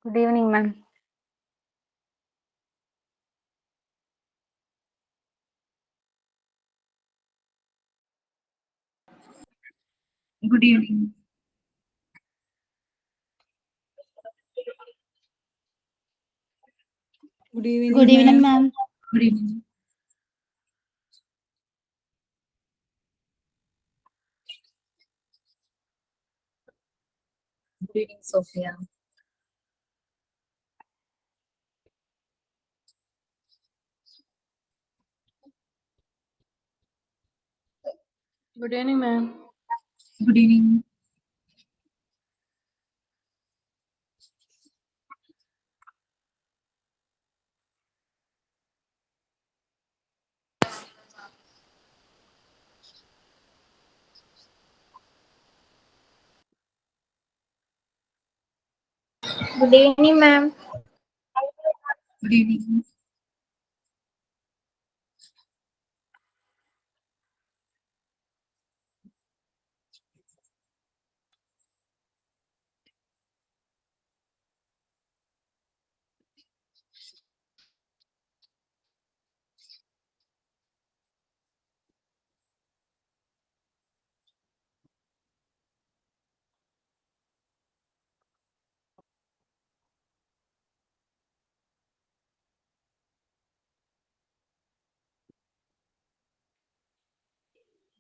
Good evening, ma'am. Good evening. Good evening. Good evening, ma'am. Good evening. Good evening, Sophia. Good evening, ma'am. Good evening. Good evening, ma'am. Good evening.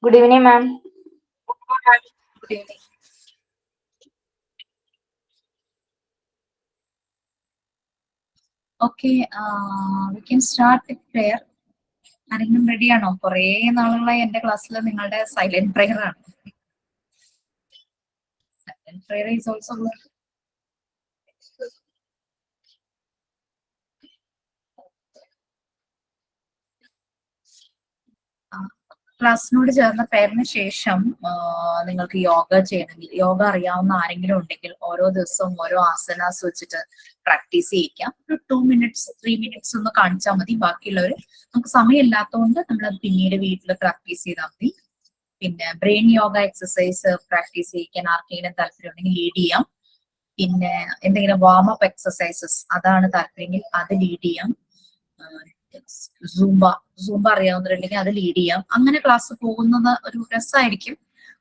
Good evening, ma'am. Good evening. Okay, we can start with prayer. ആരെങ്കിലും ready ആണോ? കുറേ നാളുകളായി എന്റെ ക്ലാസ്സിൽ നിങ്ങളുടെ silent prayer ആണ്. Silent prayer is also ക്ലാസ്സിനോട് ചേർന്ന പേരിന് ശേഷം നിങ്ങൾക്ക് യോഗ ചെയ്യണമെങ്കിൽ, യോഗ അറിയാവുന്ന ആരെങ്കിലും ഉണ്ടെങ്കിൽ ഓരോ ദിവസവും ഓരോ ആസനാസ് വെച്ചിട്ട് പ്രാക്ടീസ് ചെയ്യിക്കാം. ഒരു 2 minutes 3 minutes ഒന്ന് കാണിച്ചാൽ മതി. ബാക്കിയുള്ളവർ നമുക്ക് സമയമില്ലാത്തതുകൊണ്ട് നമ്മളത് പിന്നീട് വീട്ടിൽ പ്രാക്ടീസ് ചെയ്താൽ മതി. പിന്നെ ബ്രെയിൻ യോഗ എക്സസൈസ് പ്രാക്ടീസ് ചെയ്യിക്കാൻ ആർക്കെങ്കിലും താല്പര്യം ഉണ്ടെങ്കിൽ ലീഡ് ചെയ്യാം. പിന്നെ എന്തെങ്കിലും വാമപ്പ് എക്സസൈസസ് അതാണ് താല്പര്യമെങ്കിൽ അത് ലീഡ് ചെയ്യാം. സൂംബ അറിയാവുന്നവരുണ്ടെങ്കിൽ അത് ലീഡ് ചെയ്യാം. അങ്ങനെ ക്ലാസ് പോകുന്നത് ഒരു രസമായിരിക്കും.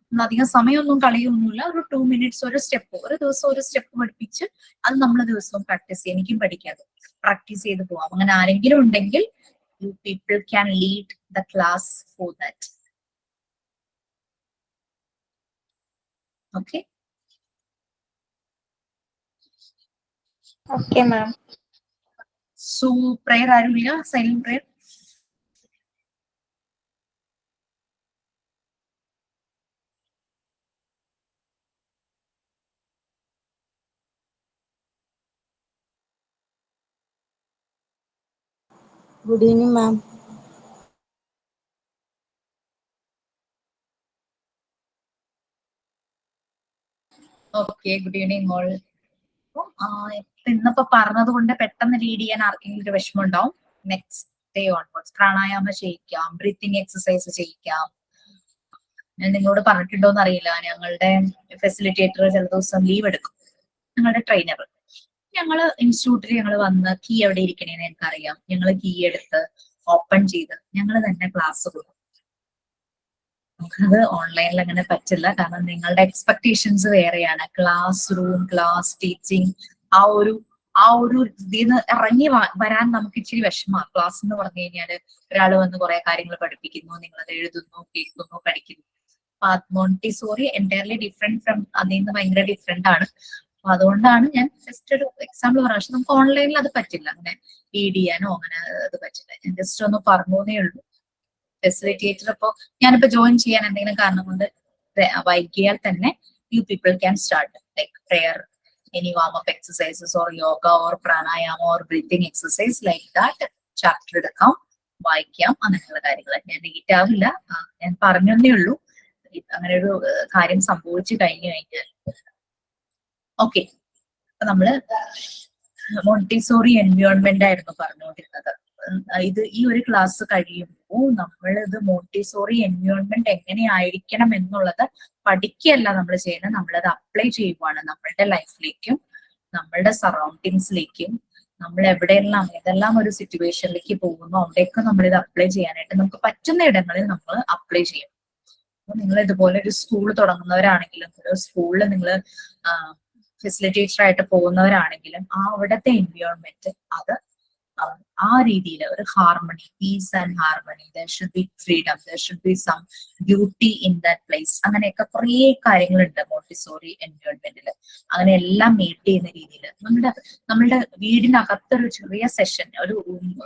നമ്മൾ അധികം സമയമൊന്നും കളിയൊന്നുമില്ല. ഒരു 2 minutes ഒരു സ്റ്റെപ്പ്, ഒരു ദിവസം ഒരു സ്റ്റെപ്പ് പഠിപ്പിച്ച് അത് നമ്മൾ ദിവസവും പ്രാക്ടീസ് ചെയ്യാം. എനിക്കും പഠിക്കാതെ പ്രാക്ടീസ് ചെയ്ത് പോവാം. അങ്ങനെ ആരെങ്കിലും ഉണ്ടെങ്കിൽ you people can lead the class for that. Okay. Okay, ma'am. So prayer ആരുമില്ല? Silent prayer. Good evening, ma'am. Okay, good evening all. ഇന്നിപ്പോ പറഞ്ഞത് കൊണ്ട് പെട്ടെന്ന് ലീഡ് ചെയ്യാൻ ആർക്കെങ്കിലും ഒരു വിഷമം ഉണ്ടാവും. നെക്സ്റ്റ് ഡേ ഓൺവേർഡ്സ് പ്രാണായാമം ചെയ്യിക്കാം, ബ്രീത്തിങ് എക്സസൈസ് ചെയ്യിക്കാം. ഞാൻ നിങ്ങളോട് പറഞ്ഞിട്ടുണ്ടോന്ന് അറിയില്ല, ഞങ്ങളുടെ ഫെസിലിറ്റേറ്റർ ചില ദിവസം ലീവ് എടുക്കും, ഞങ്ങളുടെ ട്രെയിനർ. ഞങ്ങള് ഇൻസ്റ്റിറ്റ്യൂട്ടിൽ ഞങ്ങൾ വന്ന് കീ എവിടെ ഇരിക്കണേന്ന് എനിക്കറിയാം. ഞങ്ങൾ കീ എടുത്ത് ഓപ്പൺ ചെയ്ത് ഞങ്ങൾ തന്നെ ക്ലാസ് കൊടുക്കും. നമുക്കത് ഓൺലൈനിൽ അങ്ങനെ പറ്റില്ല, കാരണം നിങ്ങളുടെ എക്സ്പെക്ടേഷൻസ് വേറെയാണ്. ക്ലാസ് റൂം, ക്ലാസ് ടീച്ചിങ്, ആ ഒരു ഇതിന്ന് ഇറങ്ങി വരാൻ നമുക്ക് ഇച്ചിരി വിഷമമാണ്. ക്ലാസ് എന്ന് പറഞ്ഞു കഴിഞ്ഞാല് ഒരാൾ വന്ന് കുറെ കാര്യങ്ങൾ പഠിപ്പിക്കുന്നു, നിങ്ങളത് എഴുതുന്നു, കേൾക്കുന്നു, പഠിക്കുന്നു. മോണ്ടിസോറി എൻറ്റയർലി ഡിഫറെന്റ് ഫ്രം അതിൽ നിന്ന് ഭയങ്കര ഡിഫറെന്റ് ആണ്. അപ്പൊ അതുകൊണ്ടാണ് ഞാൻ ജസ്റ്റ് ഒരു എക്സാമ്പിൾ പറയാം. പക്ഷെ നമുക്ക് ഓൺലൈനിൽ അത് പറ്റില്ല, അങ്ങനെ ലീഡ് ചെയ്യാനോ അങ്ങനെ അത് പറ്റില്ല. ഞാൻ ജസ്റ്റ് ഒന്ന് പറഞ്ഞേ ഉള്ളൂ. ഫെസിലിറ്റേറ്റർ ഇപ്പോ ഞാനിപ്പോ ജോയിൻ ചെയ്യാൻ എന്തെങ്കിലും കാരണം കൊണ്ട് വൈകിയാൽ തന്നെ you people can start like prayer, any warm up exercises or yoga or pranayama or breathing exercise like that chapter എടുക്കാം, വായിക്കാം. അങ്ങനെയുള്ള കാര്യങ്ങൾ ഞാൻ ലേറ്റ് ആവില്ല. ഞാൻ പറഞ്ഞതേ ഉള്ളൂ. അങ്ങനെ ഒരു കാര്യം സംഭവിച്ചു കഴിഞ്ഞു കഴിഞ്ഞാൽ ഓക്കെ. അപ്പൊ നമ്മള് മോണ്ടിസോറി എൻവയോൺമെന്റ് ആയിരുന്നു പറഞ്ഞുകൊണ്ടിരുന്നത്. ഇത് ഈ ഒരു ക്ലാസ് കഴിയുമ്പോൾ നമ്മളിത് മോണ്ടിസോറി എൻവയോൺമെന്റ് എങ്ങനെയായിരിക്കണം എന്നുള്ളത് പഠിക്കുകയല്ല നമ്മൾ ചെയ്യുന്നത്, നമ്മളത് അപ്ലൈ ചെയ്യുവാണ് നമ്മളുടെ ലൈഫിലേക്കും നമ്മളുടെ സറൗണ്ടിങ്സിലേക്കും നമ്മൾ എവിടെയെല്ലാം ഏതെല്ലാം ഒരു സിറ്റുവേഷനിലേക്ക് പോകുന്നു അവിടെയൊക്കെ നമ്മൾ ഇത് അപ്ലൈ ചെയ്യാനായിട്ട് നമുക്ക് പറ്റുന്ന ഇടങ്ങളിൽ നമ്മൾ അപ്ലൈ ചെയ്യും. അപ്പൊ നിങ്ങൾ ഇതുപോലെ ഒരു സ്കൂൾ തുടങ്ങുന്നവരാണെങ്കിലും ഒരു സ്കൂളിൽ നിങ്ങൾ ഫെസിലിറ്റേറ്റർ ആയിട്ട് പോകുന്നവരാണെങ്കിലും ആ അവിടുത്തെ എൻവയോൺമെന്റ് അത് ആ രീതിയിൽ ഒരു harmony, peace and harmony, there should be freedom, there should be some beauty in that place, അങ്ങനെയൊക്കെ കുറേ കാര്യങ്ങളുണ്ട് മോണ്ടിസോറി എൻവയോൺമെന്റിൽ. അങ്ങനെ എല്ലാം മീറ്റ് ചെയ്യുന്ന രീതിയിൽ നമ്മളുടെ വീടിനകത്തൊരു ചെറിയ സെഷൻ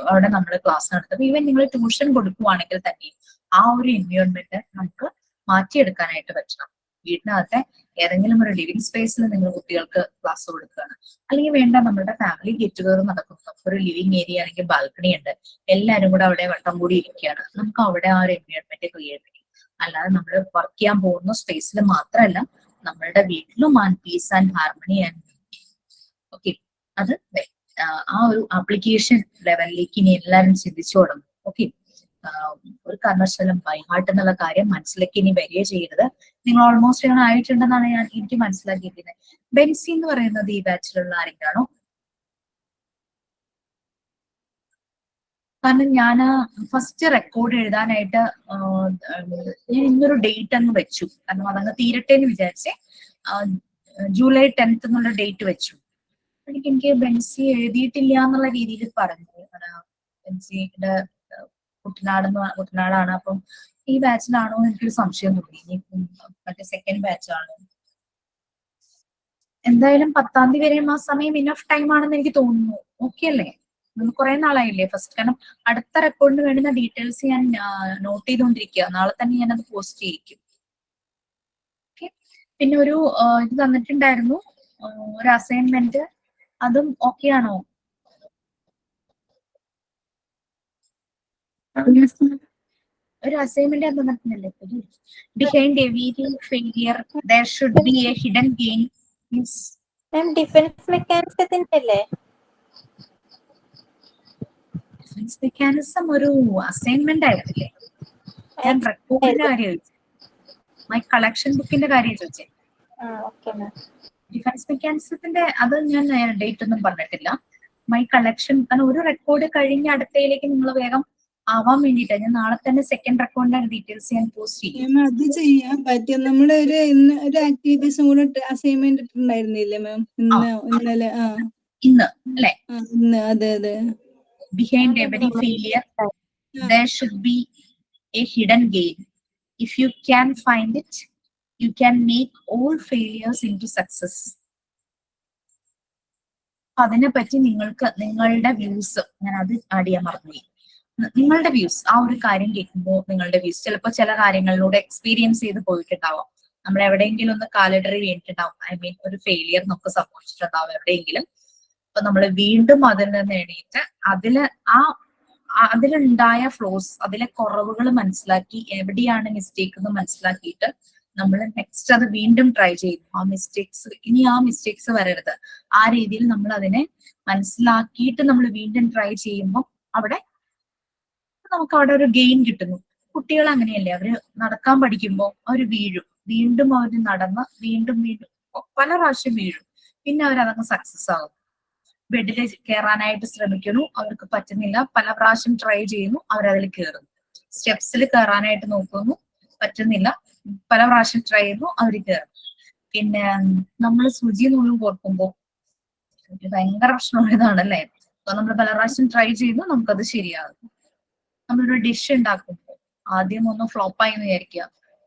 അവിടെ നമ്മൾ ക്ലാസ് നടത്തും. ഈവൻ നിങ്ങൾ ട്യൂഷൻ കൊടുക്കുവാണെങ്കിൽ തന്നെ ആ ഒരു എൻവയോൺമെന്റ് നമുക്ക് മാറ്റിയെടുക്കാനായിട്ട് പറ്റണം. വീടിനകത്തെ ഏതെങ്കിലും ഒരു ലിവിങ് സ്പേസിൽ നിങ്ങൾ കുട്ടികൾക്ക് ക്ലാസ് കൊടുക്കുകയാണ്, അല്ലെങ്കിൽ വേണ്ട നമ്മുടെ ഫാമിലി ഗെറ്റ് ടുഗദർ നടക്കുന്നു, ഒരു ലിവിങ് ഏരിയ അല്ലെങ്കിൽ ബാൽക്കണി ഉണ്ട്, എല്ലാവരും കൂടെ അവിടെ വട്ടം കൂടി ഇരിക്കുകയാണ്, നമുക്ക് അവിടെ ആ ഒരു എൻവയോൺമെന്റ് ക്രിയേറ്റ് ചെയ്യും. അല്ലാതെ നമ്മൾ വർക്ക് ചെയ്യാൻ പോകുന്ന സ്പേസിൽ മാത്രമല്ല നമ്മളുടെ വീട്ടിലും piece and harmony and okay. അത് ആ ഒരു ആപ്ലിക്കേഷൻ ലെവലിലേക്ക് ഇനി എല്ലാവരും ചിന്തിച്ചു തുടങ്ങും. ഓക്കെ, ഒരു കാരണവശാലും ബൈ ഹാർട്ട് എന്നുള്ള കാര്യം മനസ്സിലേക്ക് ഇനി വരിക ചെയ്യരുത്. നിങ്ങൾ ഓൾമോസ്റ്റ് അങ്ങനെ ആയിട്ടുണ്ടെന്നാണ് എനിക്ക് മനസ്സിലാക്കിയിരിക്കുന്നത്. ബെൻസി എന്ന് പറയുന്നത് ഈ ബാച്ചിലുള്ള ആരെങ്കിലാണോ? കാരണം ഞാൻ ഫസ്റ്റ് റെക്കോർഡ് എഴുതാനായിട്ട് ഞാൻ ഇന്നൊരു ഡേറ്റ് അങ്ങ് വെച്ചു, കാരണം അതങ്ങ് തീരട്ടെ എന്ന് വിചാരിച്ചേ. ജൂലൈ 10th എന്നുള്ള ഡേറ്റ് വെച്ചു. എനിക്ക് ബെൻസി എഴുതിയിട്ടില്ല എന്നുള്ള രീതിയിൽ പറഞ്ഞു. ബെൻസിയുടെ കുട്ടനാടാണ്. അപ്പം ഈ ബാച്ചിലാണോ എന്ന് എനിക്കൊരു സംശയം തോന്നി. ഇനി മറ്റേ സെക്കൻഡ് ബാച്ചാണോ? എന്തായാലും 10th വരെയും ആ സമയം ഇനഫ് ടൈം ആണെന്ന് എനിക്ക് തോന്നുന്നു. ഓക്കെ അല്ലേ? നമുക്ക് കുറെ നാളായില്ലേ ഫസ്റ്റ്. കാരണം അടുത്ത റെക്കോർഡിന് വേണ്ടുന്ന ഡീറ്റെയിൽസ് ഞാൻ നോട്ട് ചെയ്തുകൊണ്ടിരിക്കുക. നാളെ തന്നെ ഞാനത് പോസ്റ്റ് ചെയ്യിക്കും. ഓക്കെ. പിന്നെ ഒരു ഇത് തന്നിട്ടുണ്ടായിരുന്നു, ഒരു അസൈൻമെന്റ്. അതും ഓക്കെ ആണോ? ഒരു അസൈൻമെന്റ് തന്നിട്ടുണ്ടല്ലേ? Behind every failure there should be a hidden gain. Defence മെക്കാനിസത്തിന്റെ അല്ലേ? ഡിഫൻസ് മെക്കാനിസം ഒരു അസൈൻമെന്റ് ആയിരുന്നില്ലേ? ഞാൻ റെക്കോർഡിന്റെ കാര്യം ചോദിച്ചേ, മൈ കളക്ഷൻ ബുക്കിന്റെ കാര്യം ചോദിച്ചേ. ഡിഫൻസ് മെക്കാനിസത്തിന്റെ അത് ഞാൻ ഡേറ്റ് ഒന്നും പറഞ്ഞിട്ടില്ല. മൈ കളക്ഷൻ, കാരണം ഒരു റെക്കോർഡ് കഴിഞ്ഞ് അടുത്തയിലേക്ക് നിങ്ങൾ വേഗം ആവാൻ വേണ്ടിയിട്ടാണ് ഞാൻ നാളെ തന്നെ സെക്കൻഡ് റെക്കോർഡിന്റെ ഡീറ്റെയിൽസ് ഞാൻ പോസ്റ്റ് ചെയ്യും. അത് ചെയ്യാൻ പറ്റും. നമ്മുടെ ഒരു ആക്ടിവിറ്റീസും കൂടെ അസൈൻമെന്റ് ഇട്ടുണ്ടായിരുന്നില്ലേ മാം ഇന്നലെ? ഇന്ന് അല്ലെ? അതെ അതെ. Behind every failure there should be a hidden gain. If you can find it, you can make all failures into success. അതിനെ പറ്റി നിങ്ങളുടെ വ്യൂസ് ഞാൻ അത് ആഡ് ചെയ്യാൻ മറന്നുപോയി. നിങ്ങളുടെ വ്യൂസ്, ആ ഒരു കാര്യം കേൾക്കുമ്പോൾ നിങ്ങളുടെ വ്യൂസ്, ചിലപ്പോൾ ചില കാര്യങ്ങളിലൂടെ എക്സ്പീരിയൻസ് ചെയ്ത് പോയിട്ടുണ്ടാവാം. നമ്മൾ എവിടെയെങ്കിലും ഒന്ന് കാലിടറി വീണിട്ടുണ്ടാവും. ഐ മീൻ ഒരു ഫെയിലിയർ നമുക്ക് സംഭവിച്ചിട്ടുണ്ടാവും എവിടെയെങ്കിലും. അപ്പൊ നമ്മൾ വീണ്ടും അതിൽ നിന്ന് എണീറ്റ് അതിലുണ്ടായ ഫ്ലോസ്, അതിലെ കുറവുകൾ മനസ്സിലാക്കി എവിടെയാണ് മിസ്റ്റേക്ക് എന്ന് മനസ്സിലാക്കിയിട്ട് നമ്മൾ നെക്സ്റ്റ് അത് വീണ്ടും ട്രൈ ചെയ്യുന്നു. ഇനി ആ മിസ്റ്റേക്സ് വരരുത്, ആ രീതിയിൽ നമ്മൾ അതിനെ മനസ്സിലാക്കിയിട്ട് നമ്മൾ വീണ്ടും ട്രൈ ചെയ്യുമ്പോൾ നമുക്ക് അവിടെ ഒരു ഗെയിൻ കിട്ടുന്നു. കുട്ടികൾ അങ്ങനെയല്ലേ, അവര് നടക്കാൻ പഠിക്കുമ്പോൾ അവർ വീഴും, വീണ്ടും അവർ നടന്ന് വീണ്ടും പല പ്രാവശ്യം വീഴും, പിന്നെ അവരതങ്ങ് സക്സസ് ആകും. ബെഡിൽ കയറാനായിട്ട് ശ്രമിക്കുന്നു, അവർക്ക് പറ്റുന്നില്ല, പല പ്രാവശ്യം ട്രൈ ചെയ്യുന്നു, അവരതിൽ കയറുന്നു. സ്റ്റെപ്സിൽ കയറാനായിട്ട് നോക്കുന്നു, പറ്റുന്നില്ല, പല പ്രാവശ്യം ട്രൈ ചെയ്യുന്നു, അവർ കയറും. പിന്നെ നമ്മൾ സൂചി നൂലും കോർക്കുമ്പോൾ ഭയങ്കര പ്രശ്നമുള്ളതാണല്ലേ. അപ്പൊ നമ്മൾ പല പ്രാവശ്യം ട്രൈ ചെയ്യുന്നു, നമുക്കത് ശരിയാകും. നമ്മളൊരു ഡിഷ് ഉണ്ടാക്കുമ്പോൾ ആദ്യം ഒന്ന് ഫ്ലോപ്പായി എന്ന് വിചാരിക്കുക,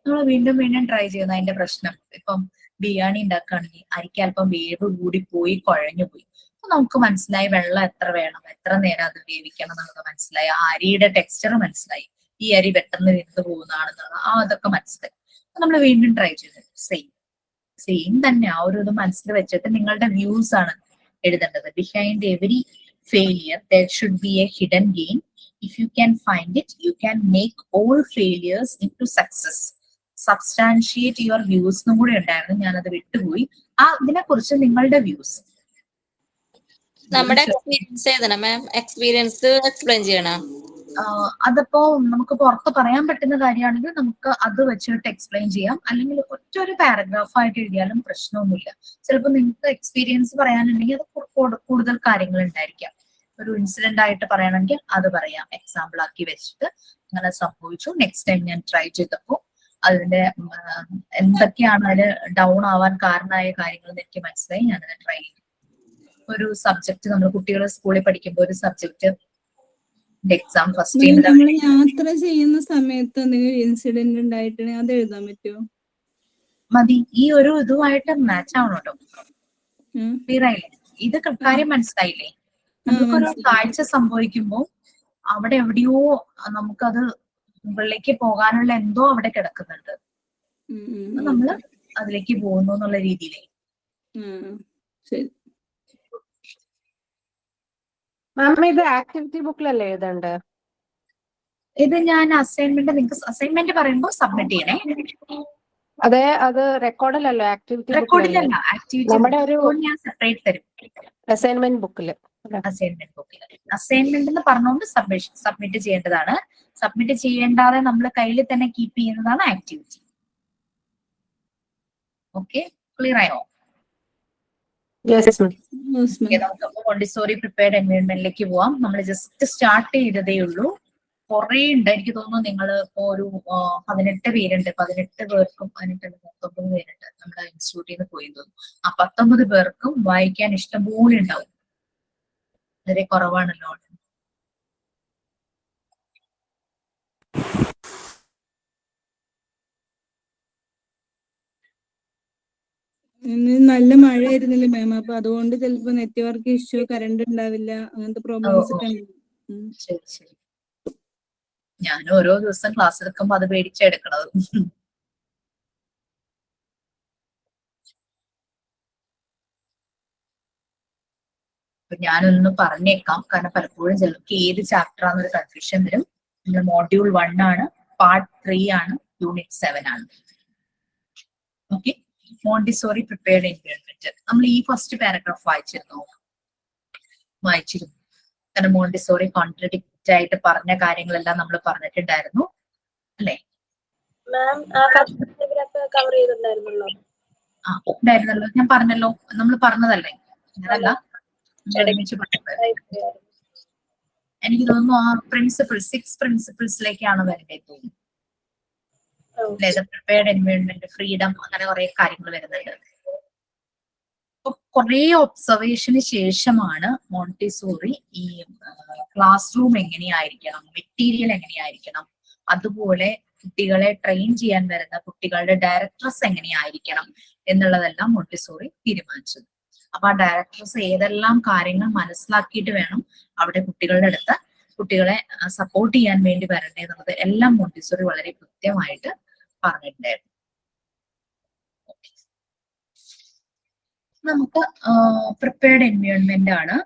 നമ്മൾ വീണ്ടും വീണ്ടും ട്രൈ ചെയ്യുന്നു. അതിന്റെ പ്രശ്നം ഇപ്പം ബിരിയാണി ഉണ്ടാക്കുകയാണെങ്കിൽ അരിക്ക് അല്പം വേവ് കൂടി പോയി കുഴഞ്ഞു പോയി. അപ്പൊ നമുക്ക് മനസ്സിലായി വെള്ളം എത്ര വേണം, എത്ര നേരം അത് വേവിക്കണം എന്നുള്ളത് മനസ്സിലായി, ആ അരിയുടെ ടെക്സ്ചർ മനസ്സിലായി, ഈ അരി പെട്ടെന്ന് വെന്ത് പോകുന്നതാണെന്നുള്ളത് അതൊക്കെ മനസ്സിലായി. നമ്മൾ വീണ്ടും ട്രൈ ചെയ്തു. സെയിം തന്നെ ആ ഒരു ഇത് മനസ്സിൽ വെച്ചിട്ട് നിങ്ങളുടെ വ്യൂസ് ആണ് എഴുതേണ്ടത്. Behind every failure there should be a hidden gain. If you can find it, you can make all failures into success. Substantiate your views എന്നും കൂടി ഉണ്ടായിരുന്നു, ഞാനത് വിട്ടുപോയി. ഇതിനെ കുറിച്ച് നിങ്ങളുടെ വ്യൂസ്. നമ്മുടെ എക്സ്പീരിയൻസ് ഏതാണ് മാം? എക്സ്പീരിയൻസ് എക്സ്പ്ലെയിൻ ചെയ്യണം. അതിപ്പോ നമുക്ക് പുറത്ത് പറയാൻ പറ്റുന്ന കാര്യമാണെങ്കിൽ നമുക്ക് അത് വെച്ചിട്ട് എക്സ്പ്ലെയിൻ ചെയ്യാം, അല്ലെങ്കിൽ ഒറ്റൊരു പാരഗ്രാഫ് ആയിട്ട് എഴുതിയാലും പ്രശ്നമൊന്നുമില്ല. ചിലപ്പോൾ നിങ്ങൾക്ക് എക്സ്പീരിയൻസ് പറയാനുണ്ടെങ്കിൽ അത് കൂടുതൽ കാര്യങ്ങൾ ഉണ്ടായിരിക്കാം. ഒരു ഇൻസിഡന്റ് ആയിട്ട് പറയണമെങ്കിൽ അത് പറയാം, എക്സാമ്പിൾ ആക്കി വെച്ചിട്ട് അങ്ങനെ സംഭവിച്ചു, നെക്സ്റ്റ് ടൈം ഞാൻ ട്രൈ ചെയ്തപ്പോൾ അതിന്റെ എന്തൊക്കെയാണ് അതിന് ഡൗൺ ആവാൻ കാരണമായ കാര്യങ്ങൾ എനിക്ക് മനസ്സിലായി, ഞാനത് ട്രൈ ചെയ്തു. ഒരു സബ്ജക്ട് നമ്മൾ കുട്ടികൾ സ്കൂളിൽ പഠിക്കുമ്പോൾ ഒരു സബ്ജക്ട് എക്സാം ഫസ്റ്റ് നമ്മൾ യാത്ര ചെയ്യുന്ന സമയത്ത് എന്തെങ്കിലും ഇൻസിഡന്റ് ഉണ്ടായിട്ടുണ്ടെങ്കിൽ അത് എഴുതാൻ പറ്റുമോ? മതി. ഈ ഒരു ഇതുമായിട്ട് മാച്ച് ആവണം കേട്ടോ. ക്ലിയർ ആയില്ലേ? ഇത് കാര്യം മനസ്സിലായില്ലേ? നമുക്കൊരു കാഴ്ച സംഭവിക്കുമ്പോൾ അവിടെ എവിടെയോ നമുക്കത് മുകളിലേക്ക് പോകാനുള്ള എന്തോ അവിടെ കിടക്കുന്നുണ്ട്, നമ്മള് അതിലേക്ക് പോകുന്നു എന്നുള്ള രീതിയിലേ. മാം ഇത് ആക്ടിവിറ്റി ബുക്കിലല്ലേ എഴുതണ്ടേ? ഇത് ഞാൻ അസൈൻമെന്റ്, നിങ്ങൾക്ക് അസൈൻമെന്റ് പറയുമ്പോൾ സബ്മിറ്റ് ചെയ്യണേ. അതെ, അത് റെക്കോർഡിലല്ലോ, ആക്ടിവിറ്റി റെക്കോർഡിലല്ല, ആക്ടിവിറ്റി നമ്മുടെ ഒരു ഞാൻ സെപ്പറേറ്റ് തരും. അസൈൻമെന്റ് ബുക്കില് അസൈൻമെന്റ് ബുക്കിൽ അസൈൻമെന്റ് എന്ന് പറഞ്ഞുകൊണ്ട് സബ്മിറ്റ് ചെയ്യേണ്ടതാണ്. സബ്മിറ്റ് ചെയ്യേണ്ടാതെ നമ്മൾ കയ്യിൽ തന്നെ കീപ്പ് ചെയ്യുന്നതാണ് ആക്ടിവിറ്റി. ഓക്കെ, ക്ലിയർ ആയോ? നമുക്ക് മോണ്ടിസോറി പ്രിപ്പയർഡ് എൻവയോൺമെന്റിലേക്ക് പോവാം. നമ്മൾ ജസ്റ്റ് സ്റ്റാർട്ട് ചെയ്തതേ ഉള്ളൂ. കുറെ ഉണ്ട്, എനിക്ക് തോന്നുന്നു നിങ്ങൾ ഇപ്പോ ഒരു 18 പേരുണ്ട്, 18 പേർക്കും 19 പേരുണ്ട് നമ്മുടെ ഇൻസ്റ്റിറ്റ്യൂട്ടിൽ നിന്ന് പോയി തോന്നുന്നു. ആ 19 പേർക്കും വായിക്കാൻ ഇഷ്ടംപോലെ ഉണ്ടാവും. വളരെ കുറവാണല്ലോ. നല്ല മഴയായിരുന്നില്ലേ മാം, അപ്പൊ അതുകൊണ്ട് ചിലപ്പോ നെറ്റ്വർക്ക് ഇഷ്യൂ, കറണ്ട് ഉണ്ടാവില്ല, അങ്ങനത്തെ പ്രോബ്ലംസ് ഒക്കെ ഉണ്ട്. ശരി ശരി. ഞാൻ ഓരോ ദിവസം ക്ലാസ് എടുക്കുമ്പോ അത് പേടിച്ചെടുക്കണത്. ഞാനൊന്ന് പറഞ്ഞേക്കാം, കാരണം പലപ്പോഴും ചിലർക്ക് ഏത് ചാപ്റ്റർ ആണെന്നൊരു കൺഫ്യൂഷൻ വരും. നമ്മൾ മോഡ്യൂൾ 1 ആണ്, പാർട്ട് 3 ആണ്, യൂണിറ്റ് 7 ആണ്. Okay, Montessori prepared environment. നമ്മൾ ഈ ഫസ്റ്റ് പാരഗ്രാഫ് വായിച്ചിരുന്നു. കാരണം മോണ്ടിസോറി കോൺട്രഡിക്റ്റ് ആയിട്ട് പറഞ്ഞ കാര്യങ്ങളെല്ലാം നമ്മൾ പറഞ്ഞിട്ടുണ്ടായിരുന്നു അല്ലെ? ഉണ്ടായിരുന്നല്ലോ, ഞാൻ പറഞ്ഞല്ലോ, നമ്മൾ പറഞ്ഞതല്ലേ? അങ്ങനല്ല, എനിക്ക് തോന്നുന്നു ആ 6 പ്രിൻസിപ്പിൾസിലേക്കാണ് വരേണ്ടത് തോന്നുന്നു. പ്രിപ്പയർഡ് എൻവയോൺമെന്റ്, ഫ്രീഡം, അങ്ങനെ കുറെ കാര്യങ്ങൾ വരുന്നുണ്ട്. കുറെ ഒബ്സർവേഷന് ശേഷമാണ് മോണ്ടിസോറി ഈ ക്ലാസ് റൂം എങ്ങനെയായിരിക്കണം, മെറ്റീരിയൽ എങ്ങനെയായിരിക്കണം, അതുപോലെ കുട്ടികളെ ട്രെയിൻ ചെയ്യാൻ വരുന്ന കുട്ടികളുടെ ഡയറക്ടർസ് എങ്ങനെയായിരിക്കണം എന്നുള്ളതെല്ലാം മോണ്ടിസോറി തീരുമാനിച്ചത്. അപ്പൊ ആ ഡയറക്ടർസ് ഏതെല്ലാം കാര്യങ്ങൾ മനസ്സിലാക്കിയിട്ട് വേണം അവിടെ കുട്ടികളുടെ അടുത്ത് കുട്ടികളെ സപ്പോർട്ട് ചെയ്യാൻ വേണ്ടി വരണ്ടേ എന്നുള്ളത് എല്ലാം മോണ്ടിസോറി വളരെ കൃത്യമായിട്ട് പറഞ്ഞിട്ടുണ്ടായിരുന്നു. നമുക്ക് പ്രിപ്പയർഡ് എൻവയോൺമെന്റ് ആണ്.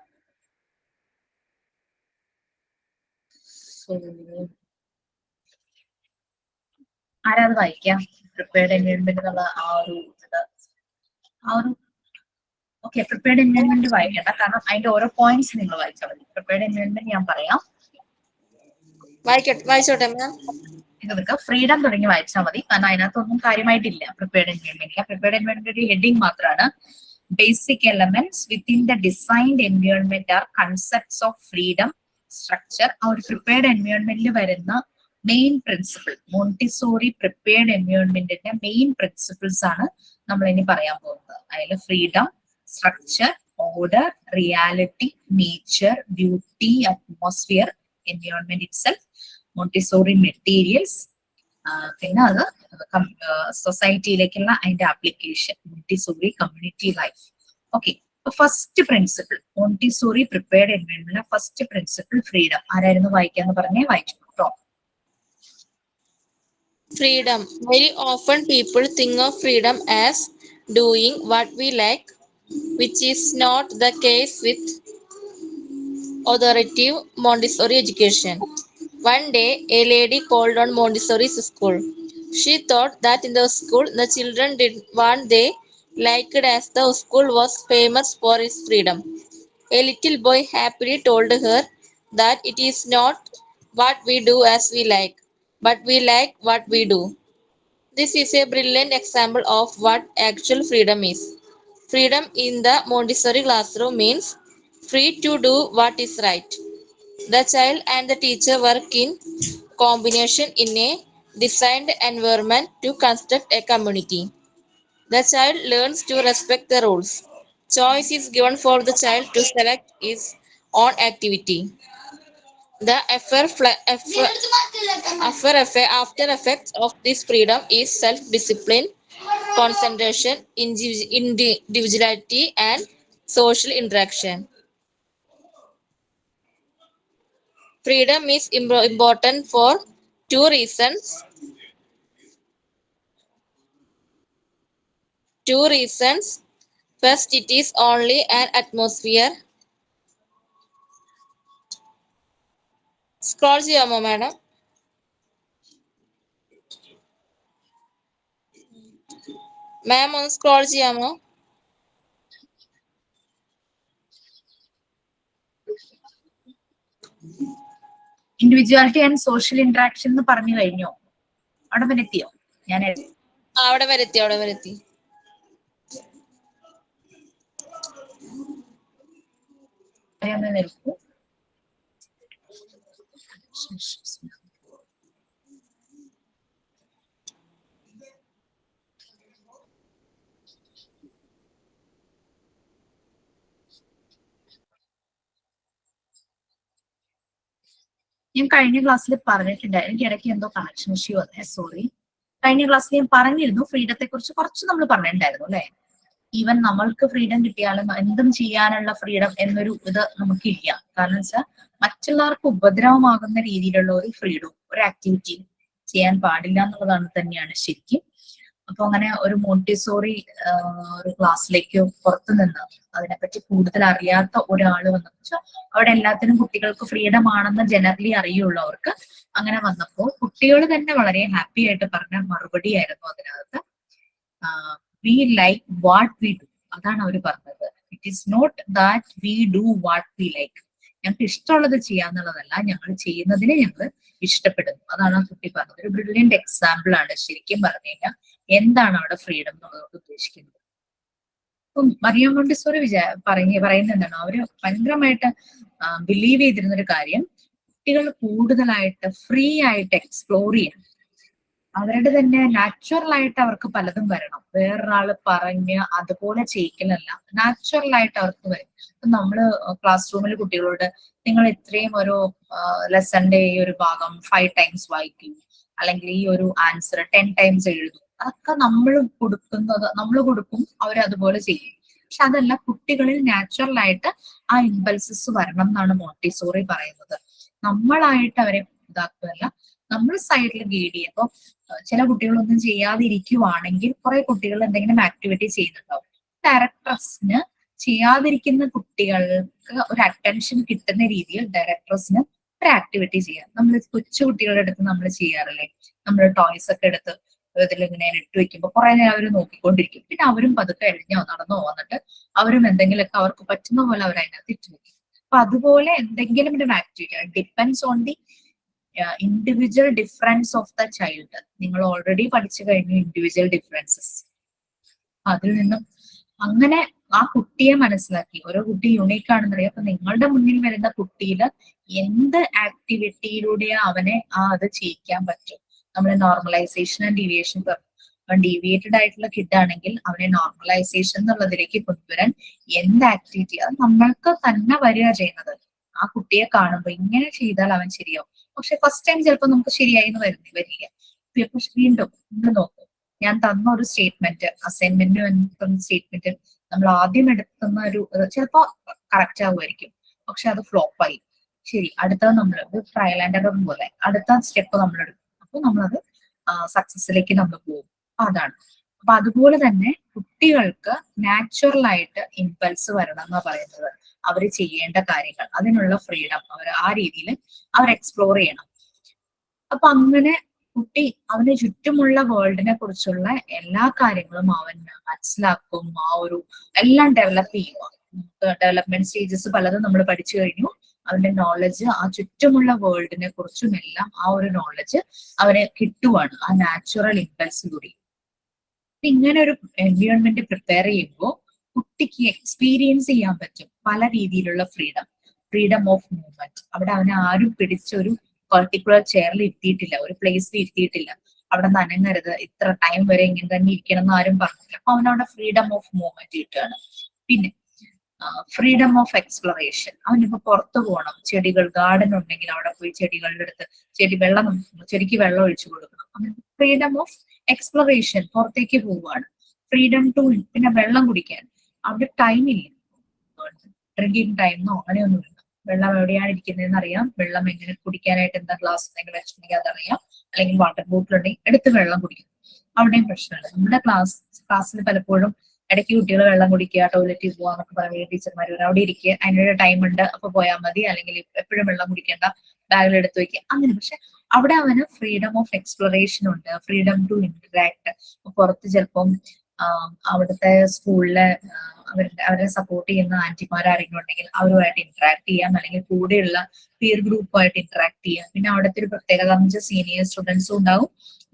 ആരാത് വായിക്കാം? പ്രിപ്പയർഡ് എൻവയോൺമെന്റ് എന്നുള്ള ആ ഒരു ഓക്കെ, പ്രിപ്പയർഡ് എൻവയോൺമെന്റ് വായിക്കണ്ട, കാരണം അതിന്റെ ഓരോ പോയിന്റ്സ് നിങ്ങൾ വായിച്ചാൽ മതി. പ്രിപ്പയർഡ് എൻവയോൺമെന്റ് ഞാൻ പറയാം, വായിച്ചോട്ടെ മാം. നിങ്ങൾക്ക് ഫ്രീഡം തുടങ്ങി വായിച്ചാൽ മതി, കാരണം അതിനകത്തൊന്നും കാര്യമായിട്ടില്ല. പ്രിപ്പയർഡ് എൻവയോൺമെന്റ് പ്രിപ്പയർഡ് എൻവയോൺമെന്റ് ഒരു ഹെഡിങ് മാത്രമാണ്. Basic elements within the designed environment are concepts of freedom, structure. ആ ഒരു പ്രിപ്പയർഡ് എൻവയോൺമെന്റിൽ വരുന്ന മെയിൻ പ്രിൻസിപ്പിൾ, മോണ്ടിസോറി പ്രിപ്പയർഡ് എൻവയോൺമെന്റിന്റെ മെയിൻ പ്രിൻസിപ്പിൾസ് ആണ് നമ്മൾ ഇനി പറയാൻ പോകുന്നത്. അതിൽ freedom, structure, order, reality, nature, beauty, atmosphere, environment itself, Montessori materials, പിന്നെ അത് സൊസൈറ്റിയിലേക്കുള്ള അതിന്റെ application, Montessori community life. Okay, first principle Montessori prepared environment, first principle freedom. ആരായിരുന്നു വായിക്കാന്ന് പറഞ്ഞേ? വായിച്ചു കേട്ടോ. Freedom. Very often people think of freedom as doing what we like, which is not the case with authoritative Montessori education. One day, a lady called on Montessori's school. She thought that in the school, the children did what they liked, as the school was famous for its freedom. A little boy happily told her that it is not what we do as we like, but we like what we do. This is a brilliant example of what actual freedom is. Freedom in the Montessori classroom means free to do what is right. The child and the teacher work in combination in a designed environment to construct a community. The child learns to respect the rules. Choice is given for the child to select his own activity. The after effects of this freedom is self-discipline, concentration, individuality, and social interaction. Freedom is important for two reasons. First, it is only an atmosphere. Scroll ചെയ്യാമോ madam? Ma'am ഒന്ന് scroll ചെയ്യാമോ? Individuality and social interaction എന്ന് പറഞ്ഞു കഴിഞ്ഞോ? അവിടെ വരെ എത്തിയോ? ഞാൻ അവിടെ വരെ എത്തി. നിൽക്കൂ. ഞാൻ കഴിഞ്ഞ ക്ലാസ്സിൽ പറഞ്ഞിട്ടുണ്ട്, എനിക്ക് ഇടയ്ക്ക് എന്തോ കണക്ഷൻ ഇഷ്യൂ വന്നേ, സോറി. കഴിഞ്ഞ ക്ലാസ്സിൽ ഞാൻ പറഞ്ഞിരുന്നു ഫ്രീഡത്തെ കുറിച്ച് കുറച്ച് നമ്മൾ പറഞ്ഞിട്ടുണ്ടായിരുന്നു അല്ലെ. ഈവൻ നമ്മൾക്ക് ഫ്രീഡം കിട്ടിയാലും എന്തും ചെയ്യാനുള്ള ഫ്രീഡം എന്നൊരു ഇത് നമുക്കില്ല. കാരണം വെച്ചാൽ മറ്റുള്ളവർക്ക് ഉപദ്രവമാകുന്ന രീതിയിലുള്ള ഒരു ഫ്രീഡം, ഒരു ആക്ടിവിറ്റി ചെയ്യാൻ പാടില്ല എന്നുള്ളതാണ് തന്നെയാണ് ശരിക്കും. അപ്പൊ അങ്ങനെ ഒരു മോണ്ടിസോറി ഒരു ക്ലാസ്സിലേക്ക് പുറത്തു നിന്ന് അതിനെപ്പറ്റി കൂടുതൽ അറിയാത്ത ഒരാള് വന്നു വെച്ചാൽ അവിടെ എല്ലാത്തിനും കുട്ടികൾക്ക് ഫ്രീഡം ആണെന്ന് ജനറലി അറിയുള്ളൂ അവർക്ക്. അങ്ങനെ വന്നപ്പോ കുട്ടികൾ തന്നെ വളരെ ഹാപ്പി ആയിട്ട് പറഞ്ഞ മറുപടി ആയിരുന്നു അതിനകത്ത്. We like what we do. അതാണ് അവർ പറഞ്ഞത്. It is not that we do what we like. ഞങ്ങൾക്ക് ഇഷ്ടമുള്ളത് ചെയ്യാന്നുള്ളതല്ല, ഞങ്ങൾ ചെയ്യുന്നതിനെ ഞങ്ങൾ ഇഷ്ടപ്പെടുന്നു. അതാണ് ആ കുട്ടി പറഞ്ഞത്. ഒരു ബ്രില്യന്റ് എക്സാമ്പിൾ ആണ് ശരിക്കും പറഞ്ഞു കഴിഞ്ഞാൽ എന്താണ് അവിടെ ഫ്രീഡം എന്നുള്ളത് ഉദ്ദേശിക്കുന്നത്. ഇപ്പം മറിയം മോണ്ടിസോറി പറയുന്നതാണ് അവര് ഭയങ്കരമായിട്ട് ബിലീവ് ചെയ്തിരുന്ന ഒരു കാര്യം, കുട്ടികൾ കൂടുതലായിട്ട് ഫ്രീ ആയിട്ട് എക്സ്പ്ലോർ ചെയ്യണം. അവരുടെ തന്നെ നാച്ചുറൽ ആയിട്ട് അവർക്ക് പലതും വരണം. വേറൊരാള് പറഞ്ഞ് അതുപോലെ ചെയ്യിക്കലല്ല, നാച്ചുറൽ ആയിട്ട് അവർക്ക് വരും. ഇപ്പൊ നമ്മള് ക്ലാസ് റൂമിൽ കുട്ടികളോട് നിങ്ങൾ ഇത്രയും ഒരു ലെസന്റെ ഈ ഒരു ഭാഗം 5 times വായിക്കും, അല്ലെങ്കിൽ ഈ ഒരു ആൻസർ 10 times എഴുതും, അതൊക്കെ നമ്മൾ കൊടുക്കും, അവരതുപോലെ ചെയ്യും. പക്ഷെ അതല്ല, കുട്ടികളിൽ നാച്ചുറൽ ആയിട്ട് ആ ഇമ്പൾസസ് വരണം എന്നാണ് മോണ്ടിസോറി പറയുന്നത്. നമ്മളായിട്ട് അവരെ ഇതാക്കുകയല്ല, നമ്മൾ സൈഡിൽ ഗൈഡ് ചെയ്യും. അപ്പൊ ചില കുട്ടികളൊന്നും ചെയ്യാതിരിക്കുവാണെങ്കിൽ കുറെ കുട്ടികൾ എന്തെങ്കിലും ആക്ടിവിറ്റി ചെയ്യുന്നുണ്ടാവും. ഡയറക്ടേഴ്സിന് ചെയ്യാതിരിക്കുന്ന കുട്ടികൾക്ക് ഒരു അറ്റൻഷൻ കിട്ടുന്ന രീതിയിൽ ഡയറക്ടേഴ്സിന് ഒരു ആക്ടിവിറ്റി ചെയ്യാം. നമ്മൾ കൊച്ചു കുട്ടികളുടെ അടുത്ത് നമ്മൾ ചെയ്യാറില്ലേ, നമ്മൾ ടോയ്സ് ഒക്കെ എടുത്ത് ഇതിലിങ്ങനെ ഇട്ട് വെക്കുമ്പോൾ കുറെ നേരം അവർ നോക്കിക്കൊണ്ടിരിക്കും. പിന്നെ അവരും പതുക്കെ എഴുന്നോ നടന്നോ വന്നിട്ട് അവരും എന്തെങ്കിലുമൊക്കെ അവർക്ക് പറ്റുന്ന പോലെ അവർ അതിനകത്ത് ഇട്ട് വെക്കും. അപ്പൊ അതുപോലെ എന്തെങ്കിലും ഒരു activity depends on the individual difference of the child. നിങ്ങൾ ഓൾറെഡി പഠിച്ചു കഴിഞ്ഞു ഇൻഡിവിജ്വൽ ഡിഫറൻസസ്. അതിൽ നിന്നും അങ്ങനെ ആ കുട്ടിയെ മനസ്സിലാക്കി, ഓരോ കുട്ടി യുണീക്ക് ആണെന്നറിയാം. അപ്പൊ നിങ്ങളുടെ മുന്നിൽ വരുന്ന കുട്ടിയിൽ എന്ത് ആക്ടിവിറ്റിയിലൂടെ അവനെ അത് ചെയ്യിക്കാൻ പറ്റും. നമ്മൾ നോർമലൈസേഷൻ ആൻഡ് ഡീവിയേഷൻ ഡീവിയേറ്റഡ് ആയിട്ടുള്ള കിഡ് ആണെങ്കിൽ അവനെ നോർമലൈസേഷൻ എന്നുള്ളതിലേക്ക് കൊണ്ടുവരാൻ എന്ത് ആക്ടിവിറ്റി, അത് നമ്മൾക്ക് തന്നെ വരിക ചെയ്യുന്നത്. ആ കുട്ടിയെ കാണുമ്പോൾ ഇങ്ങനെ ചെയ്താൽ അവൻ ശരിയാവും. പക്ഷെ ഫസ്റ്റ് ടൈം ചിലപ്പോൾ നമുക്ക് ശരിയായി വരില്ല. പക്ഷെ വീണ്ടും നമ്മൾ നോക്കും, ഞാൻ തന്ന ഒരു സ്റ്റേറ്റ്മെന്റ്, അസൈൻമെന്റ് സ്റ്റേറ്റ്മെന്റ് നമ്മൾ ആദ്യം എടുക്കുന്ന ഒരു ചിലപ്പോ കറക്റ്റ് ആവുമായിരിക്കും, പക്ഷെ അത് ഫ്ലോപ്പായി. ശരി, അടുത്തത് നമ്മൾ ട്രയൽ ആൻഡ് എറർ പോലെ അടുത്ത സ്റ്റെപ്പ് നമ്മൾ എടുക്കും. അപ്പൊ നമ്മളത് സക്സസിലേക്ക് നമ്മൾ പോകും. അതാണ്. അപ്പൊ അതുപോലെ തന്നെ കുട്ടികൾക്ക് നാച്ചുറൽ ആയിട്ട് ഇമ്പൾസ് വരണം എന്നാ പറയുന്നത്. അവര് ചെയ്യേണ്ട കാര്യങ്ങൾ, അതിനുള്ള ഫ്രീഡം അവർ ആ രീതിയിൽ അവർ എക്സ്പ്ലോർ ചെയ്യണം. അപ്പൊ അങ്ങനെ കുട്ടി അവന് ചുറ്റുമുള്ള വേൾഡിനെ കുറിച്ചുള്ള എല്ലാ കാര്യങ്ങളും അവൻ മനസ്സിലാക്കും. ആ ഒരു എല്ലാം ഡെവലപ്പ് ചെയ്യുക. ഡെവലപ്മെന്റ് സ്റ്റേജസ് പലതും നമ്മൾ പഠിച്ചു കഴിഞ്ഞു. അവന്റെ നോളജ് ആ ചുറ്റുമുള്ള വേൾഡിനെ കുറിച്ചും എല്ലാം ആ ഒരു നോളജ് അവന് കിട്ടുവാണ് ആ നാച്ചുറൽ ഇമ്പൾസിലൂടെ. ഇങ്ങനെ ഒരു എൻവയോൺമെന്റ് പ്രിപ്പയർ ചെയ്യുമ്പോൾ കുട്ടിക്ക് എക്സ്പീരിയൻസ് ചെയ്യാൻ പറ്റും പല രീതിയിലുള്ള ഫ്രീഡം ഓഫ് മൂവ്മെന്റ്. അവിടെ അവനെ ആരും പിടിച്ചൊരു പെർട്ടിക്കുലർ ചെയറിൽ ഇരുത്തിയിട്ടില്ല, ഒരു പ്ലേസിൽ ഇരുത്തിയിട്ടില്ല, അവിടെ നനങ്ങരുത്, ഇത്ര ടൈം വരെ ഇങ്ങനെ തന്നെ ഇരിക്കണം എന്ന് ആരും പറഞ്ഞില്ല. അപ്പൊ അവനവിടെ ഫ്രീഡം ഓഫ് മൂവ്മെന്റ് കിട്ടുകയാണ്. പിന്നെ ഫ്രീഡം ഓഫ് എക്സ്പ്ലോറേഷൻ. അവനിപ്പോ പുറത്തു പോകണം, ചെടികൾ ഗാർഡൻ ഉണ്ടെങ്കിൽ അവിടെ പോയി ചെടികളുടെ അടുത്ത് ചെടിക്ക് വെള്ളം ഒഴിച്ചു കൊടുക്കണം. അങ്ങനെ ഫ്രീഡം ഓഫ് എക്സ്പ്ലോറേഷൻ, പുറത്തേക്ക് പോവുകയാണ്. ഫ്രീഡം ടു, പിന്നെ വെള്ളം കുടിക്കാൻ അവിടെ ടൈമില്ല, ഡ്രിങ്കിങ് ടൈമെന്നോ അങ്ങനെയൊന്നുമില്ല. വെള്ളം എവിടെയാണ് ഇരിക്കുന്നതെന്ന് അറിയാം, വെള്ളം എങ്ങനെ കുടിക്കാനായിട്ട് എന്താ ഗ്ലാസ് എന്തെങ്കിലും വെച്ചിട്ടുണ്ടെങ്കിൽ അതറിയാം, അല്ലെങ്കിൽ വാട്ടർ ബോട്ടിൽ ഉണ്ടെങ്കിൽ എടുത്ത് വെള്ളം കുടിക്കും. അവിടെയും പ്രശ്നമില്ല. നമ്മുടെ ക്ലാസ്സിൽ പലപ്പോഴും ഇടയ്ക്ക് കുട്ടികൾ വെള്ളം കുടിക്കുക, ടോയ്ലറ്റിൽ പോവാ എന്നൊക്കെ പറയുക, ടീച്ചർമാർ അവിടെ ഇരിക്കുക, അതിനൊരു ടൈം ഉണ്ട് അപ്പൊ പോയാൽ മതി, അല്ലെങ്കിൽ എപ്പോഴും വെള്ളം കുടിക്കേണ്ട, ബാഗിൽ എടുത്ത് വെക്കുക, അങ്ങനെ. പക്ഷെ അവിടെ അവന് ഫ്രീഡം ഓഫ് എക്സ്പ്ലോറേഷൻ ഉണ്ട്, ഫ്രീഡം ടു ഇന്ററാക്ട്. പുറത്ത് ചിലപ്പം അവിടുത്തെ സ്കൂളിലെ അവരെ സപ്പോർട്ട് ചെയ്യുന്ന ആന്റിമാർ ആരെങ്കിലും ഉണ്ടെങ്കിൽ അവരുമായിട്ട് ഇന്ററാക്ട് ചെയ്യാം, അല്ലെങ്കിൽ കൂടെയുള്ള പിയർ ഗ്രൂപ്പുമായിട്ട് ഇന്ററാക്ട് ചെയ്യാം. പിന്നെ അവിടുത്തെ ഒരു പ്രത്യേകത എന്ന് വെച്ചാൽ സീനിയർ സ്റ്റുഡൻസും ഉണ്ടാവും,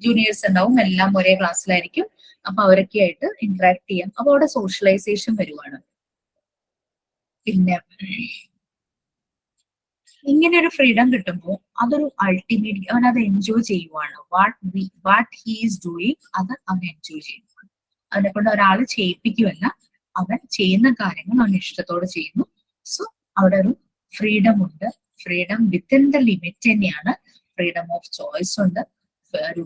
ജൂനിയേഴ്സ് ഉണ്ടാവും, എല്ലാം ഒരേ ക്ലാസ്സിലായിരിക്കും. അപ്പൊ അവരൊക്കെ ആയിട്ട് ഇന്ററാക്ട് ചെയ്യാം. അപ്പൊ അവിടെ സോഷ്യലൈസേഷൻ വരുവാണ്. പിന്നെ ഇങ്ങനെ ഒരു ഫ്രീഡം കിട്ടുമ്പോൾ അതൊരു അൾട്ടിമേറ്റ് അവൻ അത് എൻജോയ് ചെയ്യുവാണ്. വാട്ട് ഹി ഈസ് ഡൂയിങ് അത് അവൻ എൻജോയ് ചെയ്യുന്നു. അവനെ കൊണ്ട് ഒരാൾ ചെയ്യിപ്പിക്കുമല്ല, അവൻ ചെയ്യുന്ന കാര്യങ്ങൾ അവൻ ഇഷ്ടത്തോടെ ചെയ്യുന്നു. സോ അവിടെ ഒരു ഫ്രീഡം ഉണ്ട്. ഫ്രീഡം വിത്തിൻ ദ ലിമിറ്റ് തന്നെയാണ്. ഫ്രീഡം ഓഫ് ചോയ്സ് ഉണ്ട്, ഒരു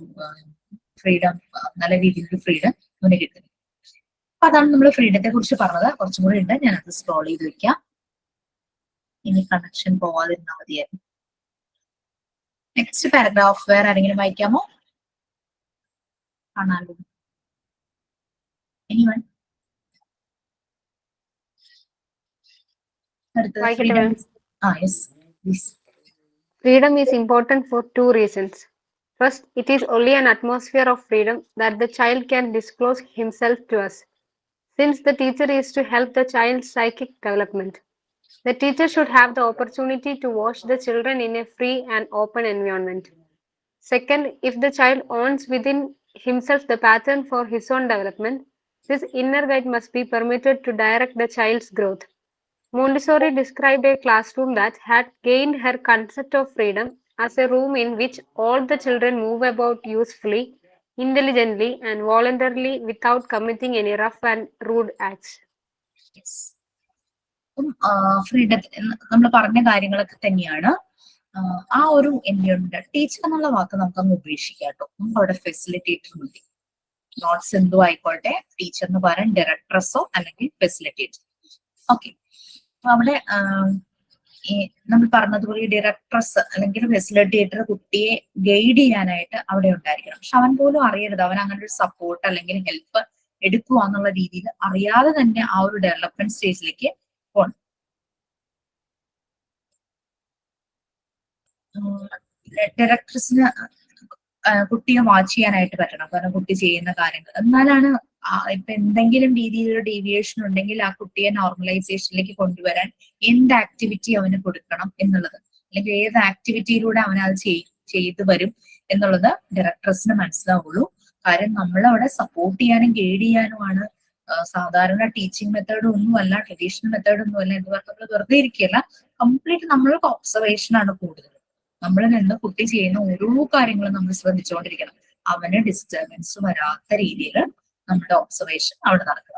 ഫ്രീഡം, നല്ല രീതിയിലൊരു ഫ്രീഡം അവന് കിട്ടുന്നു. അപ്പൊ അതാണ് നമ്മൾ ഫ്രീഡത്തെ കുറിച്ച് പറഞ്ഞത്. കുറച്ചും കൂടി ഉണ്ട്, ഞാനത് സ്ക്രോൾ ചെയ്ത് വെക്കാം. ഇനി കണക്ഷൻ പോവാതിരുന്നാൽ മതിയായിരുന്നു. നെക്സ്റ്റ് പാരഗ്രാഫ് വേറെ ആരെങ്കിലും വായിക്കാമോ? കാണാലോ. Anyone? Freedom is important for two reasons. First, it is only an atmosphere of freedom that the child can disclose himself to us, since the teacher is to help the child's psychic development. The teacher should have the opportunity to watch the children in a free and open environment. Second, if the child owns within himself the pattern for his own development, this inner guide must be permitted to direct the child's growth. Montessori described a classroom that had gained her concept of freedom as a room in which all the children move about usefully, intelligently, and voluntarily without committing any rough and rude acts. ഫ്രീഡത്തിൽ നമ്മൾ പറഞ്ഞ കാര്യങ്ങളൊക്കെ തന്നെയാണ്. ആ ഒരു environment. Teacher എന്നുള്ള വാക്ക് നമുക്ക് അങ്ങ് ഉപേക്ഷിക്കാം കേട്ടോ. നമുക്ക് അവിടെ ഫെസിലിറ്റേറ്റർ മതി. നോട്ട്സ് എന്തോ ആയിക്കോട്ടെ, ടീച്ചർ എന്ന് പറയാൻ ഡയറക്ടറസോ അല്ലെങ്കിൽ ഫെസിലിറ്റേറ്റർ. ഓക്കെ. അപ്പൊ അവിടെ നമ്മൾ പറഞ്ഞതുപോലെ ഈ ഡയറക്ടറസ് അല്ലെങ്കിൽ ഫെസിലിറ്റേറ്റർ കുട്ടിയെ ഗൈഡ് ചെയ്യാനായിട്ട് അവിടെ ഉണ്ടായിരിക്കണം. പക്ഷെ അവൻ പോലും അറിയരുത് അവൻ അങ്ങനെ ഒരു സപ്പോർട്ട് അല്ലെങ്കിൽ ഹെൽപ്പ് എടുക്കുക എന്നുള്ള രീതിയിൽ അറിയാതെ തന്നെ ആ ഒരു ഡെവലപ്മെന്റ് സ്റ്റേജിലേക്ക് പോകണം. ഡയറക്ടേഴ്സിന് കുട്ടിയെ വാച്ച് ചെയ്യാനായിട്ട് പറ്റണം. കാരണം കുട്ടി ചെയ്യുന്ന കാര്യങ്ങൾ എന്നാലാണ് ഇപ്പൊ എന്തെങ്കിലും രീതിയിലുള്ള ഡീവിയേഷൻ ഉണ്ടെങ്കിൽ ആ കുട്ടിയെ നോർമലൈസേഷനിലേക്ക് കൊണ്ടുവരാൻ എന്ത് ആക്ടിവിറ്റി അവന് കൊടുക്കണം എന്നുള്ളത്, അല്ലെങ്കിൽ ഏത് ആക്ടിവിറ്റിയിലൂടെ അവൻ അത് ചെയ്തു വരും എന്നുള്ളത് ഡയറക്ടേഴ്സിന് മനസ്സിലാവുള്ളൂ. കാര്യം നമ്മളവിടെ സപ്പോർട്ട് ചെയ്യാനും ഗൈഡ് ചെയ്യാനുമാണ്. സാധാരണ ടീച്ചിങ് മെത്തേഡ് ഒന്നുമല്ല, ട്രഡീഷണൽ മെത്തേഡ് ഒന്നുമല്ല എന്ന് പറഞ്ഞാൽ നമ്മൾ വെറുതെ ഇരിക്കുകയല്ല, കംപ്ലീറ്റ് നമ്മൾക്ക് ഒബ്സർവേഷൻ ആണ് കൂടുതൽ. നമ്മൾ നിന്ന് കുട്ടി ചെയ്യുന്ന ഓരോ കാര്യങ്ങളും നമ്മൾ ശ്രദ്ധിച്ചുകൊണ്ടിരിക്കണം. അവന് ഡിസ്റ്റർബൻസ് വരാത്ത രീതിയിൽ നമ്മുടെ ഒബ്സർവേഷൻ അവിടെ നടക്കുക.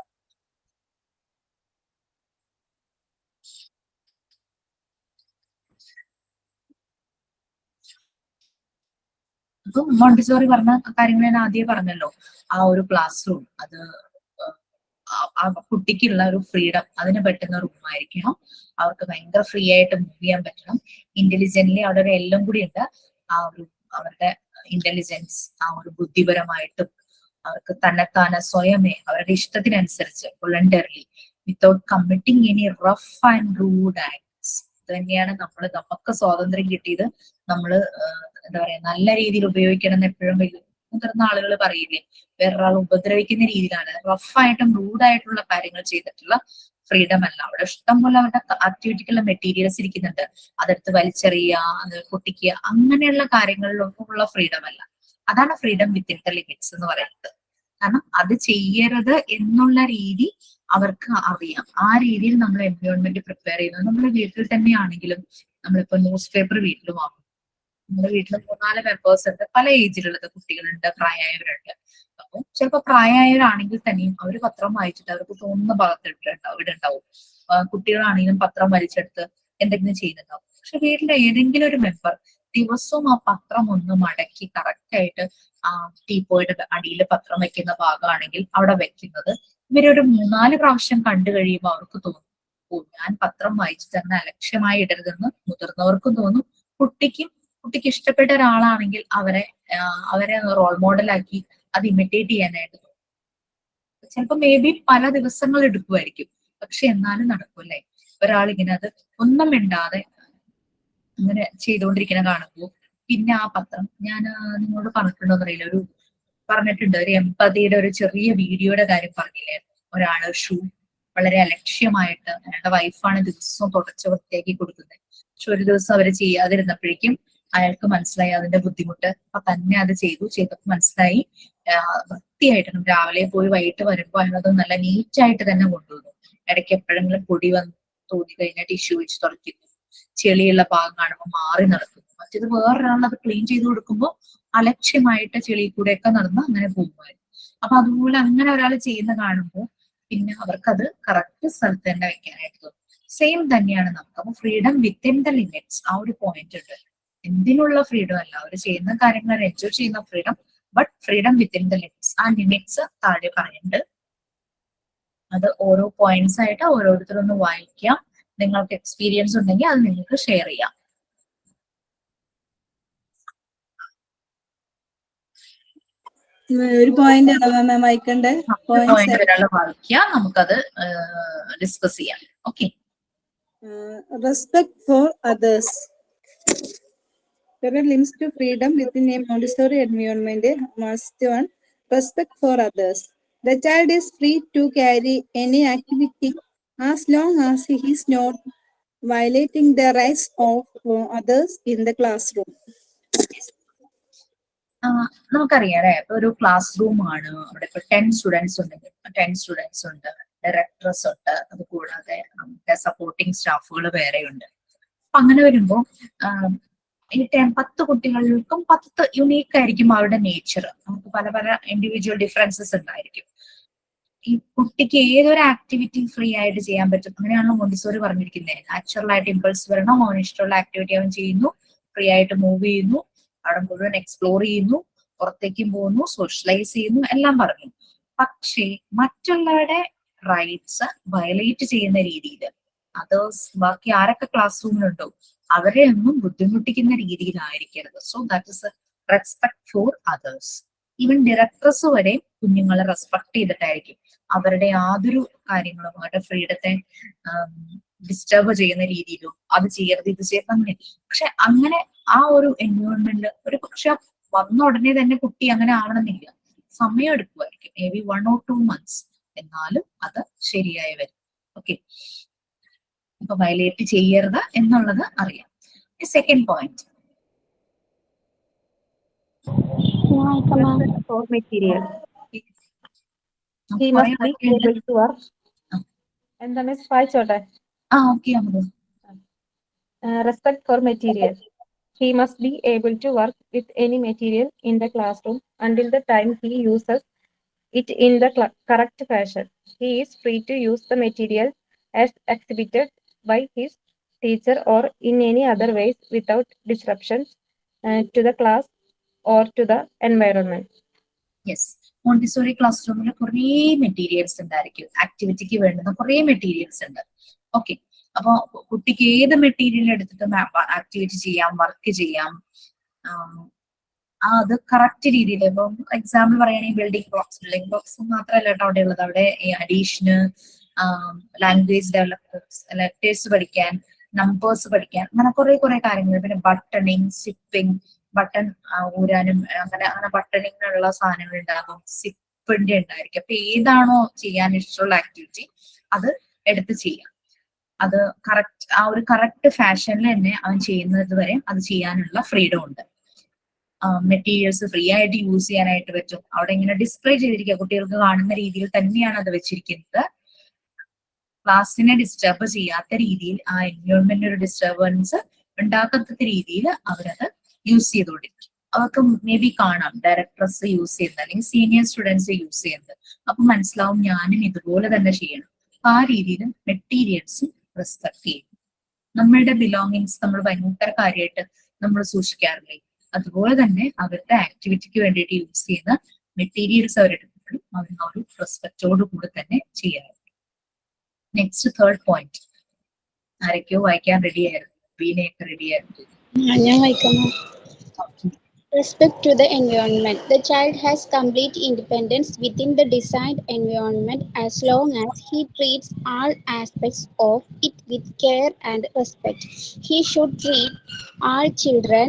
അപ്പൊ മോണ്ടിസോറി പറഞ്ഞ കാര്യങ്ങൾ ഞാൻ ആദ്യം പറഞ്ഞല്ലോ. ആ ഒരു ക്ലാസ് റൂം അത് ആ കുട്ടിക്കുള്ള ഒരു ഫ്രീഡം അതിന് പറ്റുന്ന റൂമായിരിക്കണം. അവർക്ക് ഭയങ്കര ഫ്രീ ആയിട്ട് മൂവ് ചെയ്യാൻ പറ്റണം. ഇന്റലിജന്റ്ലി അവിടെ ഒരു എല്ലാം കൂടി ഉണ്ട്. ആ ഒരു അവരുടെ ഇന്റലിജൻസ്, ആ ഒരു ബുദ്ധിപരമായിട്ടും അവർക്ക് തന്നെത്താനെ സ്വയമേ അവരുടെ ഇഷ്ടത്തിനനുസരിച്ച് voluntarily without committing any rough and rude acts. ഇത് തന്നെയാണ് നമുക്ക് സ്വാതന്ത്ര്യം കിട്ടിയത്. നമ്മൾ എന്താ പറയാ നല്ല രീതിയിൽ ഉപയോഗിക്കണം എന്ന് എപ്പോഴും മുതിർന്ന ആളുകൾ പറയില്ലേ, വേറൊരാൾ ഉപദ്രവിക്കുന്ന രീതിയിലാണ് റഫായിട്ടും റൂഡായിട്ടുള്ള കാര്യങ്ങൾ ചെയ്തിട്ടുള്ള ഫ്രീഡം അല്ല. അവിടെ ഇഷ്ടംപോലെ അവരുടെ ആക്ടിവിറ്റിക്കുള്ള മെറ്റീരിയൽസ് ഇരിക്കുന്നുണ്ട്. അതെടുത്ത് വലിച്ചെറിയുക, അത് പൊട്ടിക്കുക, അങ്ങനെയുള്ള കാര്യങ്ങളിലൊന്നുമുള്ള ഫ്രീഡം അല്ല. അതാണ് ഫ്രീഡം വിത്തിൻ ദ ലിമിറ്റ്സ് എന്ന് പറയുന്നത്. കാരണം അത് ചെയ്യരുത് എന്നുള്ള രീതി അവർക്ക് അറിയാം. ആ രീതിയിൽ നമ്മൾ എൻവയോൺമെന്റ് പ്രിപ്പയർ ചെയ്യുന്നത്. നമ്മുടെ വീട്ടിൽ തന്നെയാണെങ്കിലും നമ്മളിപ്പോ ന്യൂസ് പേപ്പർ വീട്ടിൽ വാങ്ങും. നമ്മുടെ വീട്ടിൽ 3-4 മെമ്പേഴ്സ് ഉണ്ട്, പല ഏജിലുള്ളത് കുട്ടികളുണ്ട്, പ്രായമായവരുണ്ട്. അപ്പം ചിലപ്പോൾ പ്രായമായവരാണെങ്കിൽ തന്നെയും അവർ പത്രം വായിച്ചിട്ട് അവർക്ക് തോന്നുന്ന ഭാഗത്ത് ഇടുണ്ടാവും. കുട്ടികളാണെങ്കിലും പത്രം വലിച്ചെടുത്ത് എന്തെങ്കിലും ചെയ്യുന്നുണ്ടാവും. പക്ഷെ വീട്ടിലെ ഏതെങ്കിലും ഒരു മെമ്പർ ദിവസവും ആ പത്രം ഒന്ന് മടക്കി കറക്റ്റ് ആയിട്ട് ആ ടീപ്പോയുടെ അടിയിൽ പത്രം വെക്കുന്ന ഭാഗമാണെങ്കിൽ അവിടെ വെക്കുന്നത് ഇവരൊരു 3-4 പ്രാവശ്യം കണ്ടു കഴിയുമ്പോൾ അവർക്ക് തോന്നും, ഓ ഞാൻ പത്രം വായിച്ചിട്ട് അങ്ങനെ അലക്ഷ്യമായി ഇടരുതെന്ന്. മുതിർന്നവർക്കും തോന്നും. കുട്ടിക്ക് ഇഷ്ടപ്പെട്ട ഒരാളാണെങ്കിൽ അവരെ റോൾ മോഡലാക്കി അത് ഇമിറ്റേറ്റ് ചെയ്യാനായിട്ട് തോന്നും. ചിലപ്പോൾ മേ ബി പല ദിവസങ്ങൾ എടുക്കുമായിരിക്കും, പക്ഷെ എന്നാലും നടക്കൂല്ലേ. ഒരാളിങ്ങനെ അത് ഒന്നും മിണ്ടാതെ അങ്ങനെ ചെയ്തുകൊണ്ടിരിക്കുന്ന കാണുമ്പോൾ പിന്നെ ആ പത്രം, ഞാൻ നിങ്ങളോട് പറഞ്ഞിട്ടുണ്ടോന്ന് അറിയില്ല, പറഞ്ഞിട്ടുണ്ട് ഒരു എംപതിയുടെ ഒരു ചെറിയ വീഡിയോയുടെ കാര്യം പറഞ്ഞില്ലേ. ഒരാള് ഷൂ വളരെ അലക്ഷ്യമായിട്ട് അയാളുടെ വൈഫാണ് ദിവസവും തുടച്ച് വൃത്തിയാക്കി കൊടുക്കുന്നത്. പക്ഷെ ഒരു ദിവസം അവര് ചെയ്യാതിരുന്നപ്പോഴേക്കും അയാൾക്ക് മനസ്സിലായി അതിന്റെ ബുദ്ധിമുട്ട്. അപ്പൊ തന്നെ അത് ചെയ്തപ്പോൾ മനസ്സിലായി വൃത്തിയായിട്ട് രാവിലെ പോയി വൈകിട്ട് വരുമ്പോൾ അയാളത് നല്ല നീറ്റായിട്ട് തന്നെ കൊണ്ടുവന്നു. ഇടയ്ക്ക് എപ്പോഴെങ്കിലും പൊടി വന്ന് തോന്നി കഴിഞ്ഞാൽ ടിഷ്യൂ വെച്ച് തുടയ്ക്കുന്നു. ചെളിയുള്ള ഭാഗം കാണുമ്പോൾ മാറി നടക്കുന്നു. മറ്റേത് വേറൊരാൾ അത് ക്ലീൻ ചെയ്ത് കൊടുക്കുമ്പോൾ അലക്ഷ്യമായിട്ട് ചെളി കൂടെയൊക്കെ നടന്ന് അങ്ങനെ പോകുമായിരുന്നു. അപ്പൊ അതുപോലെ അങ്ങനെ ഒരാൾ ചെയ്യുന്ന കാണുമ്പോൾ പിന്നെ അവർക്കത് കറക്റ്റ് സ്ഥലത്ത് തന്നെ വെക്കാനായിട്ട് തോന്നും. സെയിം തന്നെയാണ് നമുക്ക്. അപ്പൊ ഫ്രീഡം വിത്തിൻ ദ ലിമിറ്റ്സ് ആ ഒരു പോയിന്റ് ഉണ്ട്. എന്തിനുള്ള ഫ്രീഡം അല്ല, അവർ ചെയ്യുന്ന കാര്യങ്ങൾ എൻജോയ് ചെയ്യുന്ന freedom, but freedom within the limits. ആ ലിമിറ്റ്സ് താഴെ പറയുന്നുണ്ട്. അത് ഓരോ പോയിന്റ്സ് ആയിട്ട് ഓരോരുത്തരൊന്ന് വായിക്കാം. നിങ്ങൾക്ക് എക്സ്പീരിയൻസ് ഉണ്ടെങ്കിൽ അത് നിങ്ങൾക്ക് ഷെയർ ചെയ്യാം. ഒരു പോയിന്റ് ആണോ മാം വായിക്കണ്ടേ? പോയിന്റ് ഒരാൾ വായിക്കാം, നമുക്കത് ഡിസ്കസ് ചെയ്യാം. Okay. Respect for others. There are limits to freedom within a Montessori environment. Must one, respect for others. The child is free to carry any activity as long as he is not violating the rights of others in the classroom. നമുക്കറിയാം അല്ലെ, ഇപ്പൊ ഒരു class room ആണ്. അവിടെ ഇപ്പൊ 10 students ഉണ്ടെങ്കിൽ 10 students ഉണ്ട്, directors ഉണ്ട്, അത് കൂടാതെ നമ്മുടെ സപ്പോർട്ടിങ് സ്റ്റാഫുകൾ വേറെയുണ്ട്. അപ്പൊ അങ്ങനെ വരുമ്പോ ഈ 10 കുട്ടികൾക്കും 10 യുണീക്ക് ആയിരിക്കും അവരുടെ നേച്ചർ. നമുക്ക് പല പല ഇൻഡിവിജ്വൽ ഡിഫറൻസസ് ഉണ്ടായിരിക്കും. ഈ കുട്ടിക്ക് ഏതൊരു ആക്ടിവിറ്റി ഫ്രീ ആയിട്ട് ചെയ്യാൻ പറ്റും. അങ്ങനെയാണല്ലോ മോണ്ടിസോറി പറഞ്ഞിരിക്കുന്നത്. നാച്ചുറൽ ആയിട്ട് ഇമ്പൾസ് വരണം, അവന് ഇഷ്ടമുള്ള ആക്ടിവിറ്റി അവൻ ചെയ്യുന്നു, ഫ്രീ ആയിട്ട് മൂവ് ചെയ്യുന്നു, അവിടെ മുഴുവൻ എക്സ്പ്ലോർ ചെയ്യുന്നു, പുറത്തേക്കും പോകുന്നു, സോഷ്യലൈസ് ചെയ്യുന്നു, എല്ലാം പറഞ്ഞു. പക്ഷേ മറ്റുള്ളവരുടെ റൈറ്റ്സ് വയലേറ്റ് ചെയ്യുന്ന രീതിയിൽ അതേഴ്സ്, ബാക്കി ആരൊക്കെ ക്ലാസ് റൂമിലുണ്ടോ അവരെ ഒന്നും ബുദ്ധിമുട്ടിക്കുന്ന രീതിയിലായിരിക്കരുത്. So that is respect for others. Even directors വരെ കുഞ്ഞുങ്ങളെ റെസ്പെക്ട് ചെയ്തിട്ടായിരിക്കും അവരുടെ യാതൊരു കാര്യങ്ങളും അവരുടെ ഫ്രീഡത്തെ ഡിസ്റ്റർബ് ചെയ്യുന്ന രീതിയിലോ അത് ചെയ്യരുത് ഇത് ചെയ്യരുത് അങ്ങനെ. പക്ഷെ അങ്ങനെ ആ ഒരു എൻവയോൺമെന്റ് ഒരു പക്ഷെ വന്ന ഉടനെ തന്നെ കുട്ടി അങ്ങനെ ആവണമെന്നില്ല, സമയം എടുക്കുമായിരിക്കും, മേ ബി 1 or 2 months. എന്നാലും അത് ശരിയായി വരും. ഓക്കെ. ഇപ്പൊ വയലേറ്റ് ചെയ്യരുത് എന്നുള്ളത് അറിയാം. Second point, for material. He must be able to work. എന്താണ് വായിച്ചോട്ടെ? Respect for material. He must be able to work with any material in the classroom until the time he uses it in the correct fashion. He is free to use the material as exhibited by his teacher or in any other ways without disruptions to the class or to the environment. Yes. Montessori class റൂമിൽ കുറേ materials ഉണ്ടായിരിക്കും. ആക്ടിവിറ്റിക്ക് വേണ്ടുന്ന കുറേ materials ഉണ്ട്. Okay. അപ്പൊ കുട്ടിക്ക് ഏത് material എടുത്തിട്ട് ആക്ടിവിറ്റി ചെയ്യാം, വർക്ക് ചെയ്യാം. അത് കറക്റ്റ് രീതിയിൽ, ഇപ്പം എക്സാമ്പിൾ പറയുകയാണെങ്കിൽ ബിൽഡിംഗ് ബ്ലോക്സ് മാത്രമല്ല കേട്ടോ അവിടെ ഉള്ളത്. അവിടെ അഡീഷന്, ലാംഗ്വേജ് ലെറ്റേഴ്സ് പഠിക്കാൻ, നമ്പേഴ്സ് പഠിക്കാൻ, അങ്ങനെ കുറെ കാര്യങ്ങൾ. പിന്നെ ബട്ടണിങ്, സിപ്പിങ്, ബട്ടൺ ഊരാനും അങ്ങനെ ബട്ടണിങ്ങിനുള്ള സാധനങ്ങൾ ഉണ്ടാകും, സിപ്പിന്റെ ഉണ്ടായിരിക്കും. അപ്പൊ ഏതാണോ ചെയ്യാൻ ഇഷ്ടമുള്ള ആക്ടിവിറ്റി അത് എടുത്ത് ചെയ്യാം. അത് കറക്റ്റ് ആ ഒരു കറക്റ്റ് ഫാഷനിൽ തന്നെ അവൻ ചെയ്യുന്നത് വരെ അത് ചെയ്യാനുള്ള ഫ്രീഡം ഉണ്ട്. മെറ്റീരിയൽസ് ഫ്രീ ആയിട്ട് യൂസ് ചെയ്യാനായിട്ട് പറ്റും. അവിടെ ഇങ്ങനെ ഡിസ്പ്ലേ ചെയ്തിരിക്കുക, കുട്ടികൾക്ക് കാണുന്ന രീതിയിൽ തന്നെയാണ് അത് വെച്ചിരിക്കുന്നത്. ക്ലാസ്സിനെ ഡിസ്റ്റർബ് ചെയ്യാത്ത രീതിയിൽ, ആ എൻവയോൺമെന്റ് ഒരു ഡിസ്റ്റർബൻസ് ഉണ്ടാക്കാത്ത രീതിയിൽ അവരത് യൂസ് ചെയ്തുകൊണ്ടിരിക്കും. അവർക്ക് മേ ബി കാണാം ഡയറക്ടേഴ്സ് യൂസ് ചെയ്യുന്നത് അല്ലെങ്കിൽ സീനിയർ സ്റ്റുഡൻസ് യൂസ് ചെയ്യുന്നത്. അപ്പൊ മനസ്സിലാവും ഞാനും ഇതുപോലെ തന്നെ ചെയ്യണം. ആ രീതിയിൽ മെറ്റീരിയൽസ് റെസ്പെക്ട് ചെയ്യും. നമ്മളുടെ ബിലോങ്ങിങ്സ് നമ്മൾ ഭയങ്കര കാര്യമായിട്ട് നമ്മൾ സൂക്ഷിക്കാറില്ലേ, അതുപോലെ തന്നെ അവരുടെ ആക്ടിവിറ്റിക്ക് വേണ്ടിയിട്ട് യൂസ് ചെയ്യുന്ന മെറ്റീരിയൽസ് അവരെടുക്കുമ്പോഴും അവർ ആ ഒരു റെസ്പെക്റ്റോട് കൂടെ തന്നെ ചെയ്യാറുണ്ട്. നെക്സ്റ്റ് തേർഡ് പോയിന്റ് ആരൊക്കെയോ വായിക്കാൻ റെഡിയായിരുന്നു. ബീനയൊക്കെ റെഡിയായിരുന്നു. ഞാൻ വായിക്കാം. Respect to the environment. The child has complete independence within the designed environment as long as he treats all aspects of it with care and respect. He should treat all children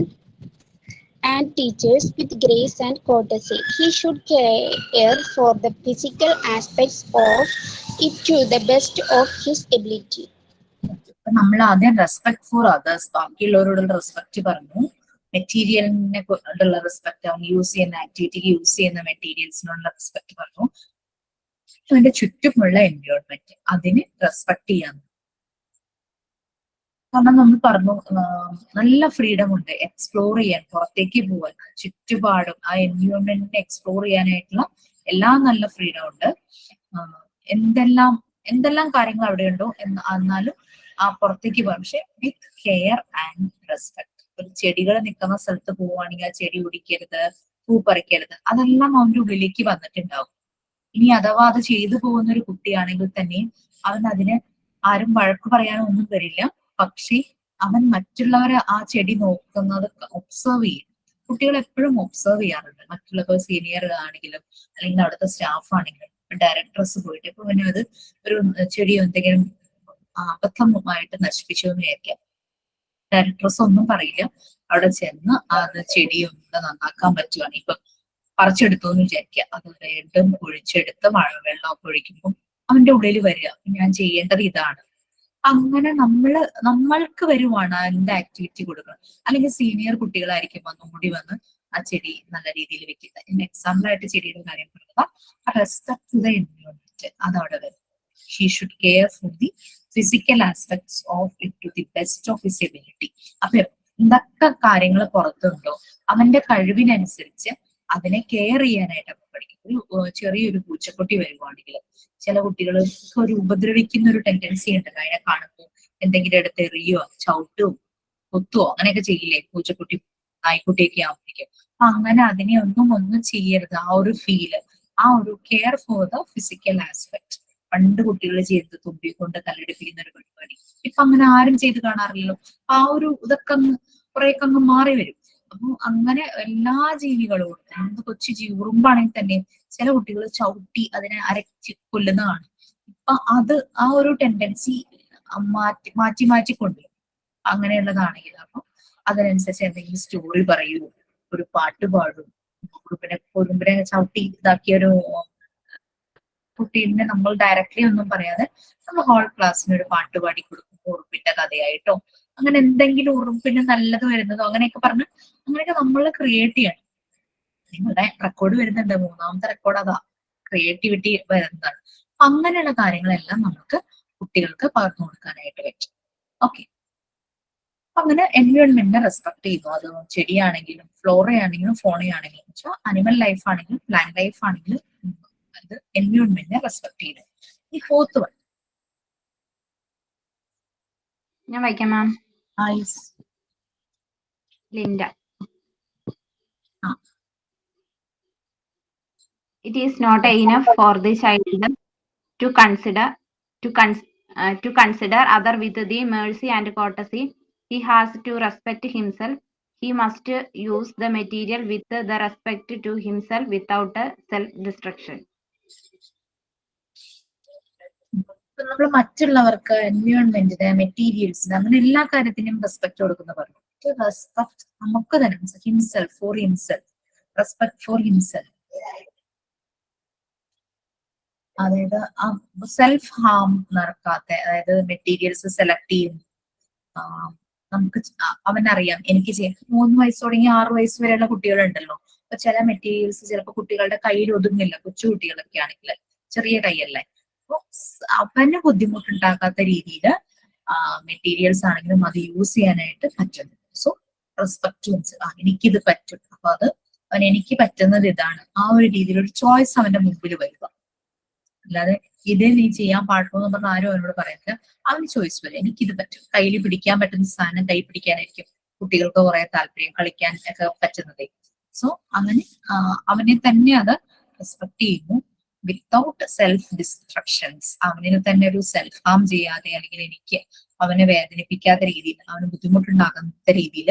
and teachers with grace and courtesy. He should care for the physical aspects of it to the best of his ability. നമ്മൾ ആദ്യം respect for others, ബാക്കിയുള്ളവരോടുള്ള respect പറഞ്ഞു. മെറ്റീരിയലിനെ ഉള്ള respect, അവൻ use ചെയ്യുന്ന ആക്ടിവിറ്റിക്ക് use ചെയ്യുന്ന മെറ്റീരിയൽസിനുള്ള respect പറഞ്ഞു. അതിന്റെ ചുറ്റുമുള്ള എൻവയോൺമെന്റ് അതിന് റെസ്പെക്ട് ചെയ്യാൻ. കാരണം നമ്മൾ പറഞ്ഞു നല്ല ഫ്രീഡം ഉണ്ട് എക്സ്പ്ലോർ ചെയ്യാൻ, പുറത്തേക്ക് പോവാൻ, ചുറ്റുപാടും ആ എൻവയോൺമെന്റിനെ എക്സ്പ്ലോർ ചെയ്യാനായിട്ടുള്ള എല്ലാ നല്ല ഫ്രീഡം ഉണ്ട്. എന്തെല്ലാം കാര്യങ്ങൾ അവിടെ ഉണ്ടോ എന്നാലും ആ പുറത്തേക്ക് പോകാം, പക്ഷെ വിത്ത് കെയർ ആൻഡ് റെസ്പെക്ട്. ഒരു ചെടികൾ നിൽക്കുന്ന സ്ഥലത്ത് പോവുകയാണെങ്കിൽ ആ ചെടി ഒടിക്കരുത്, പൂ പറിക്കരുത്, അതെല്ലാം അവന്റെ ഉള്ളിലേക്ക് വന്നിട്ടുണ്ടാവും. ഇനി അഥവാ അത് ചെയ്തു പോകുന്ന ഒരു കുട്ടിയാണെങ്കിൽ തന്നെ അവൻ അതിന് ആരും വഴക്ക് പറയാനോ ഒന്നും വരില്ല. പക്ഷേ അവൻ മറ്റുള്ളവരെ ആ ചെടി നോക്കുന്നത് ഒബ്സർവ് ചെയ്യും. കുട്ടികൾ എപ്പോഴും ഒബ്സർവ് ചെയ്യാറുണ്ട്, മറ്റുള്ളവർ സീനിയർ ആണെങ്കിലും അല്ലെങ്കിൽ അവിടുത്തെ സ്റ്റാഫ് ആണെങ്കിലും. ഡയറക്ടേഴ്സ് പോയിട്ട് ഇപ്പൊ പിന്നെ അത് ഒരു ചെടിയോ എന്തെങ്കിലും അബദ്ധമായിട്ട് നശിപ്പിച്ചു എന്ന് വിചാരിക്കാം, ഡയറക്ടേഴ്സ് ഒന്നും പറയില്ല. അവിടെ ചെന്ന് അത് ചെടിയൊന്ന് നന്നാക്കാൻ പറ്റുവാണ്. ഇപ്പൊ പറിച്ചെടുത്തു എന്ന് വിചാരിക്കുക, അത് വീണ്ടും ഒഴിച്ചെടുത്ത് വെള്ളമൊക്കെ ഒഴിക്കുമ്പോൾ അവന്റെ ഉള്ളിൽ വരിക ഞാൻ ചെയ്യേണ്ടത് ഇതാണ്. അങ്ങനെ നമ്മൾക്ക് വരുവാണ് അതിന്റെ ആക്ടിവിറ്റി കൊടുക്കണം. അല്ലെങ്കിൽ സീനിയർ കുട്ടികളായിരിക്കും ഒന്നുകൂടി വന്ന് ആ ചെടി നല്ല രീതിയിൽ വെക്കുന്നത്. ഇതിന് എക്സാമ്പിൾ ആയിട്ട് ചെടിയുടെ കാര്യം പറയുക, റെസ്പെക്ട് ടു ദ എൻവയോൺമെന്റ് അതവിടെ വരും. He should care for the physical aspects of it to the best of his ability. അപ്പൊ എന്തൊക്കെ കാര്യങ്ങൾ പുറത്തുണ്ടോ അവന്റെ കഴിവിനനുസരിച്ച് അതിനെ കെയർ ചെയ്യാനായിട്ട് നമ്മൾ പഠിക്കും. ഒരു ചെറിയൊരു പൂച്ചക്കുട്ടി വരുവാണെങ്കിൽ ചില കുട്ടികൾ ഒരു ഉപദ്രവിക്കുന്ന ഒരു ടെൻഡൻസി ഉണ്ട്. അതിനെ കാണുമ്പോൾ എന്തെങ്കിലും എടുത്ത് എറിയോ ചവിട്ടോ കൊത്തുവോ അങ്ങനെയൊക്കെ ചെയ്യില്ലേ പൂച്ചക്കുട്ടി നായ്ക്കുട്ടിയൊക്കെ ആവുമ്പോഴേക്കും. അപ്പൊ അങ്ങനെ അതിനെ ഒന്നും ചെയ്യരുത്. ആ ഒരു ഫീല്, ആ ഒരു care for the physical aspect. പണ്ട് കുട്ടികൾ ചെയ്ത് തുമ്പി കൊണ്ട് കല്ലെടുപ്പിക്കുന്ന ഒരു പരിപാടി ഇപ്പൊ അങ്ങനെ ആരും ചെയ്ത് കാണാറില്ലല്ലോ. ആ ഒരു ഇതൊക്കെ കുറെയൊക്കെ അങ്ങ് മാറി വരും. അപ്പൊ അങ്ങനെ എല്ലാ ജീവികളോടും, എന്ത് കൊച്ചു ജീവി ഉറുമ്പാണെങ്കിൽ തന്നെ ചില കുട്ടികൾ ചവിട്ടി അതിനെ അരച്ച് കൊല്ലുന്നതാണ്. ഇപ്പൊ അത് ആ ഒരു ടെൻഡൻസി മാറ്റി കൊണ്ടുവരും അങ്ങനെയുള്ളതാണെങ്കിൽ. അപ്പൊ അതിനനുസരിച്ച് എന്തെങ്കിലും സ്റ്റോറി പറയൂ, ഒരു പാട്ട് പാടും. ഉറുമ്പിനെ ചവിട്ടി ഇതാക്കിയ ഒരു കുട്ടീനെ നമ്മൾ ഡയറക്റ്റ്ലി ഒന്നും പറയാതെ നമ്മൾ ഹോൾ ക്ലാസ്സിന് ഒരു പാട്ട് പാടി കൊടുക്കും, ഉറുമ്പിന്റെ കഥയായിട്ടോ അങ്ങനെ എന്തെങ്കിലും ഉറുമ്പിന് നല്ലത് വരുന്നതോ അങ്ങനെയൊക്കെ പറഞ്ഞ് അങ്ങനെയൊക്കെ നമ്മൾ ക്രിയേറ്റ് ചെയ്യണം. നിങ്ങളുടെ റെക്കോർഡ് വരുന്നുണ്ട്, 3ാമത്തെ റെക്കോർഡ് അതാ, ക്രിയേറ്റിവിറ്റി വരുന്നതാണ്. അങ്ങനെയുള്ള കാര്യങ്ങളെല്ലാം നമുക്ക് കുട്ടികൾക്ക് പകർന്നു കൊടുക്കാനായിട്ട് പറ്റും. ഓക്കെ, അങ്ങനെ എൻവയോൺമെന്റിനെ റെസ്പെക്ട് ചെയ്യുന്നു. അത് ചെടിയാണെങ്കിലും ഫ്ലോറയാണെങ്കിലും ഫോണയാണെങ്കിലും വെച്ചാൽ അനിമൽ ലൈഫ് ആണെങ്കിലും പ്ലാന്റ് ലൈഫ് ആണെങ്കിലും അത് എൻവയോൺമെന്റിനെ റെസ്പെക്ട് ചെയ്യുന്നു. ഈ 4th വൺ ഞാൻ വായിക്കാം മാം. Linda. It is not enough for the child to consider other with the mercy and courtesy. He has to respect himself. He must use the material with the respect to himself without self-destruction. നമ്മൾ മറ്റുള്ളവർക്ക് എൻവയോൺമെന്റിന് മെറ്റീരിയൽസിന് അങ്ങനെ എല്ലാ കാര്യത്തിനും respect കൊടുക്കുന്ന പറഞ്ഞു. Respect നമുക്ക് തന്നെ himself four himself, respect for himself. അതായത് സെൽഫ് ഹാം നടക്കാത്ത, അതായത് മെറ്റീരിയൽസ് സെലക്ട് ചെയ്യും. നമുക്ക് അവനറിയാം എനിക്ക് 3 വയസ്സ് തുടങ്ങി 6 വയസ്സ് വരെയുള്ള കുട്ടികളുണ്ടല്ലോ. അപ്പൊ ചില മെറ്റീരിയൽസ് ചിലപ്പോൾ കുട്ടികളുടെ കയ്യിൽ ഒതുങ്ങില്ല, കൊച്ചു കുട്ടികളൊക്കെ ആണെങ്കിൽ, ചെറിയ കൈയല്ലേ. അപ്പൊ അവന് ബുദ്ധിമുട്ടുണ്ടാക്കാത്ത രീതിയിൽ മെറ്റീരിയൽസ് ആണെങ്കിലും അത് യൂസ് ചെയ്യാനായിട്ട് പറ്റുന്നു. സോ റെസ്പെക്ട്, എനിക്കിത് പറ്റും, അപ്പൊ അത് അവൻ എനിക്ക് പറ്റുന്നത് ഇതാണ്, ആ ഒരു രീതിയിലൊരു ചോയ്സ് അവന്റെ മുമ്പിൽ വരിക. അല്ലാതെ ഇത് നീ ചെയ്യാൻ പാടുള്ളൂ എന്ന് പറഞ്ഞാൽ ആരും അവനോട് പറയില്ല. അവന് ചോയ്സ് വരും, എനിക്കിത് പറ്റും. കയ്യിൽ പിടിക്കാൻ പറ്റുന്ന സാധനം കൈ പിടിക്കാനായിരിക്കും കുട്ടികൾക്ക് കുറെ താല്പര്യം, കളിക്കാൻ ഒക്കെ പറ്റുന്നത്. സോ അങ്ങനെ അവനെ തന്നെ അത് റെസ്പെക്ട് ചെയ്യുന്നു വിത്തൗട്ട് സെൽഫ് ഡിസ്ട്രക്ഷൻസ്. അവനിൽ തന്നെ ഒരു സെൽഫ് ഹാം ചെയ്യാതെ, അല്ലെങ്കിൽ എനിക്ക് അവനെ വേദനിപ്പിക്കാത്ത രീതിയിൽ, അവന് ബുദ്ധിമുട്ടുണ്ടാകുന്ന രീതിയിൽ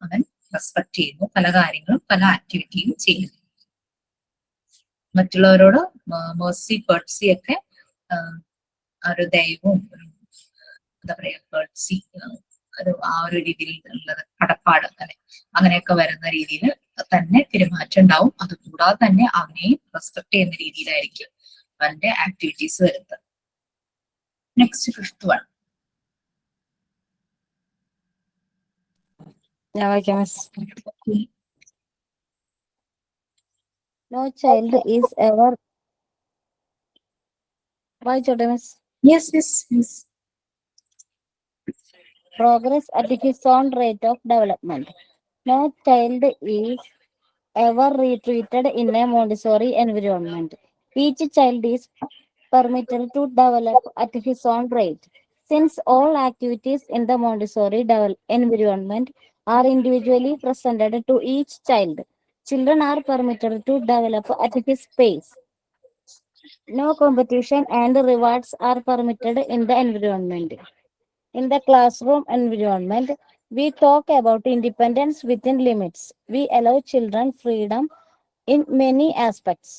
അവൻ റെസ്പെക്ട് ചെയ്യുന്നു. പല കാര്യങ്ങളും പല ആക്ടിവിറ്റിയും ചെയ്യുന്നു. മറ്റുള്ളവരോട് മേഴ്സി, പേർട്സി ഒക്കെ ഒരു ദൈവവും എന്താ പറയാ, പേർട്സി ആ ഒരു രീതിയിൽ ഉള്ളത് കടപ്പാട്, അങ്ങനെയൊക്കെ വരുന്ന രീതിയിൽ തന്നെ പെരുമാറ്റം ഉണ്ടാവും. അതുകൂടാതെ തന്നെ അവനെയും റെസ്പെക്ട് ചെയ്യുന്ന രീതിയിലായിരിക്കും അവന്റെ ആക്ടിവിറ്റീസ് വരുന്നത്. Next 5th one. No child is ever. വായിച്ചോട്ടെ miss? Yes. Progress at his own rate of development. No child is ever retreated in a Montessori environment. Each child is permitted to develop at his own rate. Since all activities in the Montessori environment are individually presented to each child, children are permitted to develop at his pace. No competition and rewards are permitted in the environment. In the classroom environment, we talk about independence within limits. We allow children freedom in many aspects.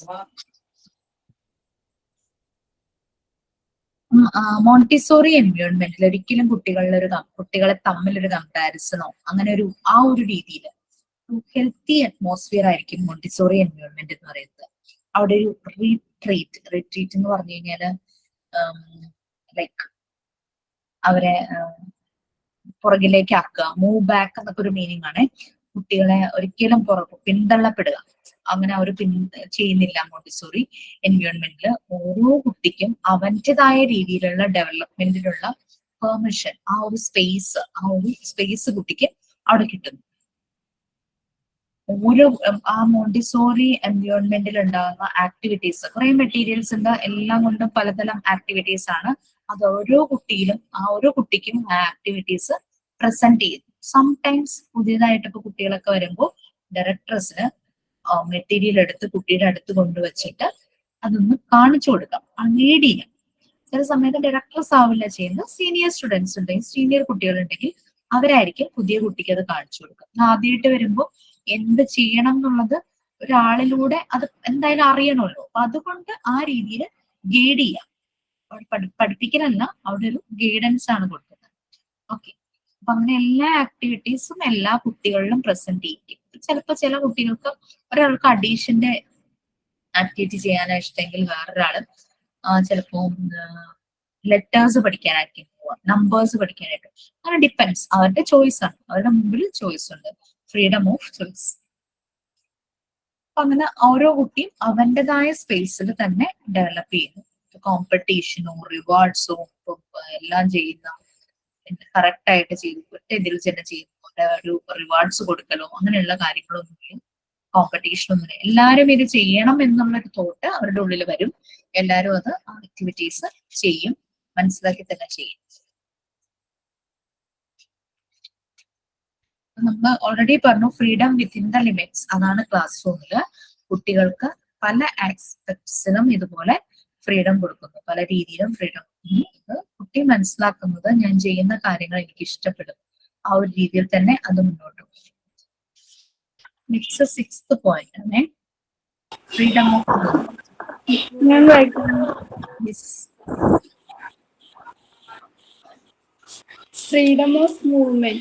Montessori എൻവയോൺമെന്റിൽ ഒരിക്കലും കുട്ടികളെ തമ്മിലൊരു കമ്പാരിസണോ അങ്ങനെ ആ ഒരു രീതിയിൽ healthy atmosphere ആയിരിക്കും മോണ്ടിസോറി എൻവയോൺമെന്റ് എന്ന് പറയുന്നത്. അവിടെ ഒരു റിട്രീറ്റ് എന്ന് പറഞ്ഞു കഴിഞ്ഞാല് ലൈക്ക് അവരെ പുറകിലേക്ക് ആക്കുക, മൂവ് ബാക്ക് എന്നൊക്കെ ഒരു മീനിങ് ആണ്. കുട്ടികളെ ഒരിക്കലും പിന്തള്ളപ്പെടുക അങ്ങനെ അവർ ചെയ്യുന്നില്ല. മോണ്ടിസോറി എൻവയോൺമെന്റിൽ ഓരോ കുട്ടിക്കും അവന്റേതായ രീതിയിലുള്ള ഡെവലപ്മെന്റിനുള്ള പെർമിഷൻ, ആ ഒരു സ്പേസ് കുട്ടിക്ക് അവിടെ കിട്ടുന്നു. ആ മോണ്ടിസോറി എൻവയോൺമെന്റിൽ ഉണ്ടാകുന്ന ആക്ടിവിറ്റീസ്, കുറെ മെറ്റീരിയൽസ് ഉണ്ട്, എല്ലാം കൊണ്ടും പലതരം ആക്ടിവിറ്റീസ് ആണ്. അത് ഓരോ കുട്ടിക്കും ആ ആക്ടിവിറ്റീസ് പ്രസന്റ് ചെയ്യുന്നു. സംടൈംസ് പുതിയതായിട്ട് ഇപ്പൊ കുട്ടികളൊക്കെ വരുമ്പോൾ ഡയറക്ടേഴ്സിന് മെറ്റീരിയൽ എടുത്ത് കുട്ടിയുടെ അടുത്ത് കൊണ്ടുവച്ചിട്ട് അതൊന്ന് കാണിച്ചു കൊടുക്കാം, ലീഡ് ചെയ്യാം. ചില സമയത്ത് ഡയറക്ടേഴ്സ് ആവില്ല ചെയ്യുന്നത്, സീനിയർ സ്റ്റുഡൻസ് ഉണ്ടെങ്കിൽ, സീനിയർ കുട്ടികളുണ്ടെങ്കിൽ അവരായിരിക്കും പുതിയ കുട്ടിക്ക് അത് കാണിച്ചു കൊടുക്കുക. ആദ്യമായിട്ട് വരുമ്പോൾ എന്ത് ചെയ്യണം എന്നുള്ളത് ഒരാളിലൂടെ അത് എന്തായാലും അറിയണമല്ലോ. അപ്പൊ അതുകൊണ്ട് ആ രീതിയിൽ ഗൈഡ് ചെയ്യാം. പഠിപ്പിക്കലല്ല, അവിടെ ഒരു ഗൈഡൻസ് ആണ് കൊടുക്കുന്നത്. ഓക്കെ, അപ്പൊ അങ്ങനെ എല്ലാ ആക്ടിവിറ്റീസും എല്ലാ കുട്ടികളിലും പ്രസന്റ് ചെയ്യിക്കും. ചിലപ്പോ ചില കുട്ടികൾക്ക് ഒരാൾക്ക് അഡീഷന്റെ ആക്ടിവിറ്റി ചെയ്യാനാണ് ഇഷ്ടമെങ്കിൽ വേറൊരാള് ചിലപ്പോ ലെറ്റേഴ്സ് പഠിക്കാനായിരിക്കും പോവാ, നമ്പേഴ്സ് പഠിക്കാനായിട്ട്. അങ്ങനെ ഡിപ്പെൻസ്, അവരുടെ ചോയ്സ് ആണ്, അവരുടെ മുമ്പിൽ ചോയ്സ് ഉണ്ട്, ഫ്രീഡം ഓഫ് ചോയ്സ്. അപ്പൊ അങ്ങനെ ഓരോ കുട്ടിയും അവന്റേതായ സ്പേസിൽ തന്നെ ഡെവലപ്പ് ചെയ്യുന്നു. കോമ്പറ്റീഷനോ റിവാർഡ്സോ എല്ലാം ചെയ്യുന്ന കറക്റ്റ് ആയിട്ട് ചെയ്തു ഇതിൽ തന്നെ ചെയ്യുന്ന ഒരു റിവാർഡ്സ് കൊടുക്കലോ അങ്ങനെയുള്ള കാര്യങ്ങളൊന്നും, കോമ്പറ്റീഷൻ ഒന്നും, എല്ലാവരും ഇത് ചെയ്യണം എന്നുള്ളൊരു തോട്ട് അവരുടെ ഉള്ളിൽ വരും. എല്ലാവരും അത് ആക്ടിവിറ്റീസ് ചെയ്യും, മനസ്സിലാക്കി തന്നെ ചെയ്യും. നമ്മൾ ഓൾറെഡി പറഞ്ഞു ഫ്രീഡം വിത്തിൻ ദ ലിമിറ്റ്സ്. അതാണ് ക്ലാസ് റൂമില് കുട്ടികൾക്ക് പല ആസ്പെക്ട്സിലും ഇതുപോലെ ഫ്രീഡം കൊടുക്കുന്നു, പല രീതിയിലും ഫ്രീഡം. കുട്ടി മനസ്സിലാക്കുന്നത് ഞാൻ ചെയ്യുന്ന കാര്യങ്ങൾ എനിക്ക് ഇഷ്ടപ്പെടും, ആ ഒരു രീതിയിൽ തന്നെ അത് മുന്നോട്ട് പോകും. നെക്സ്റ്റ് 6th പോയിന്റ് ആണ് freedom of Freedom of movement.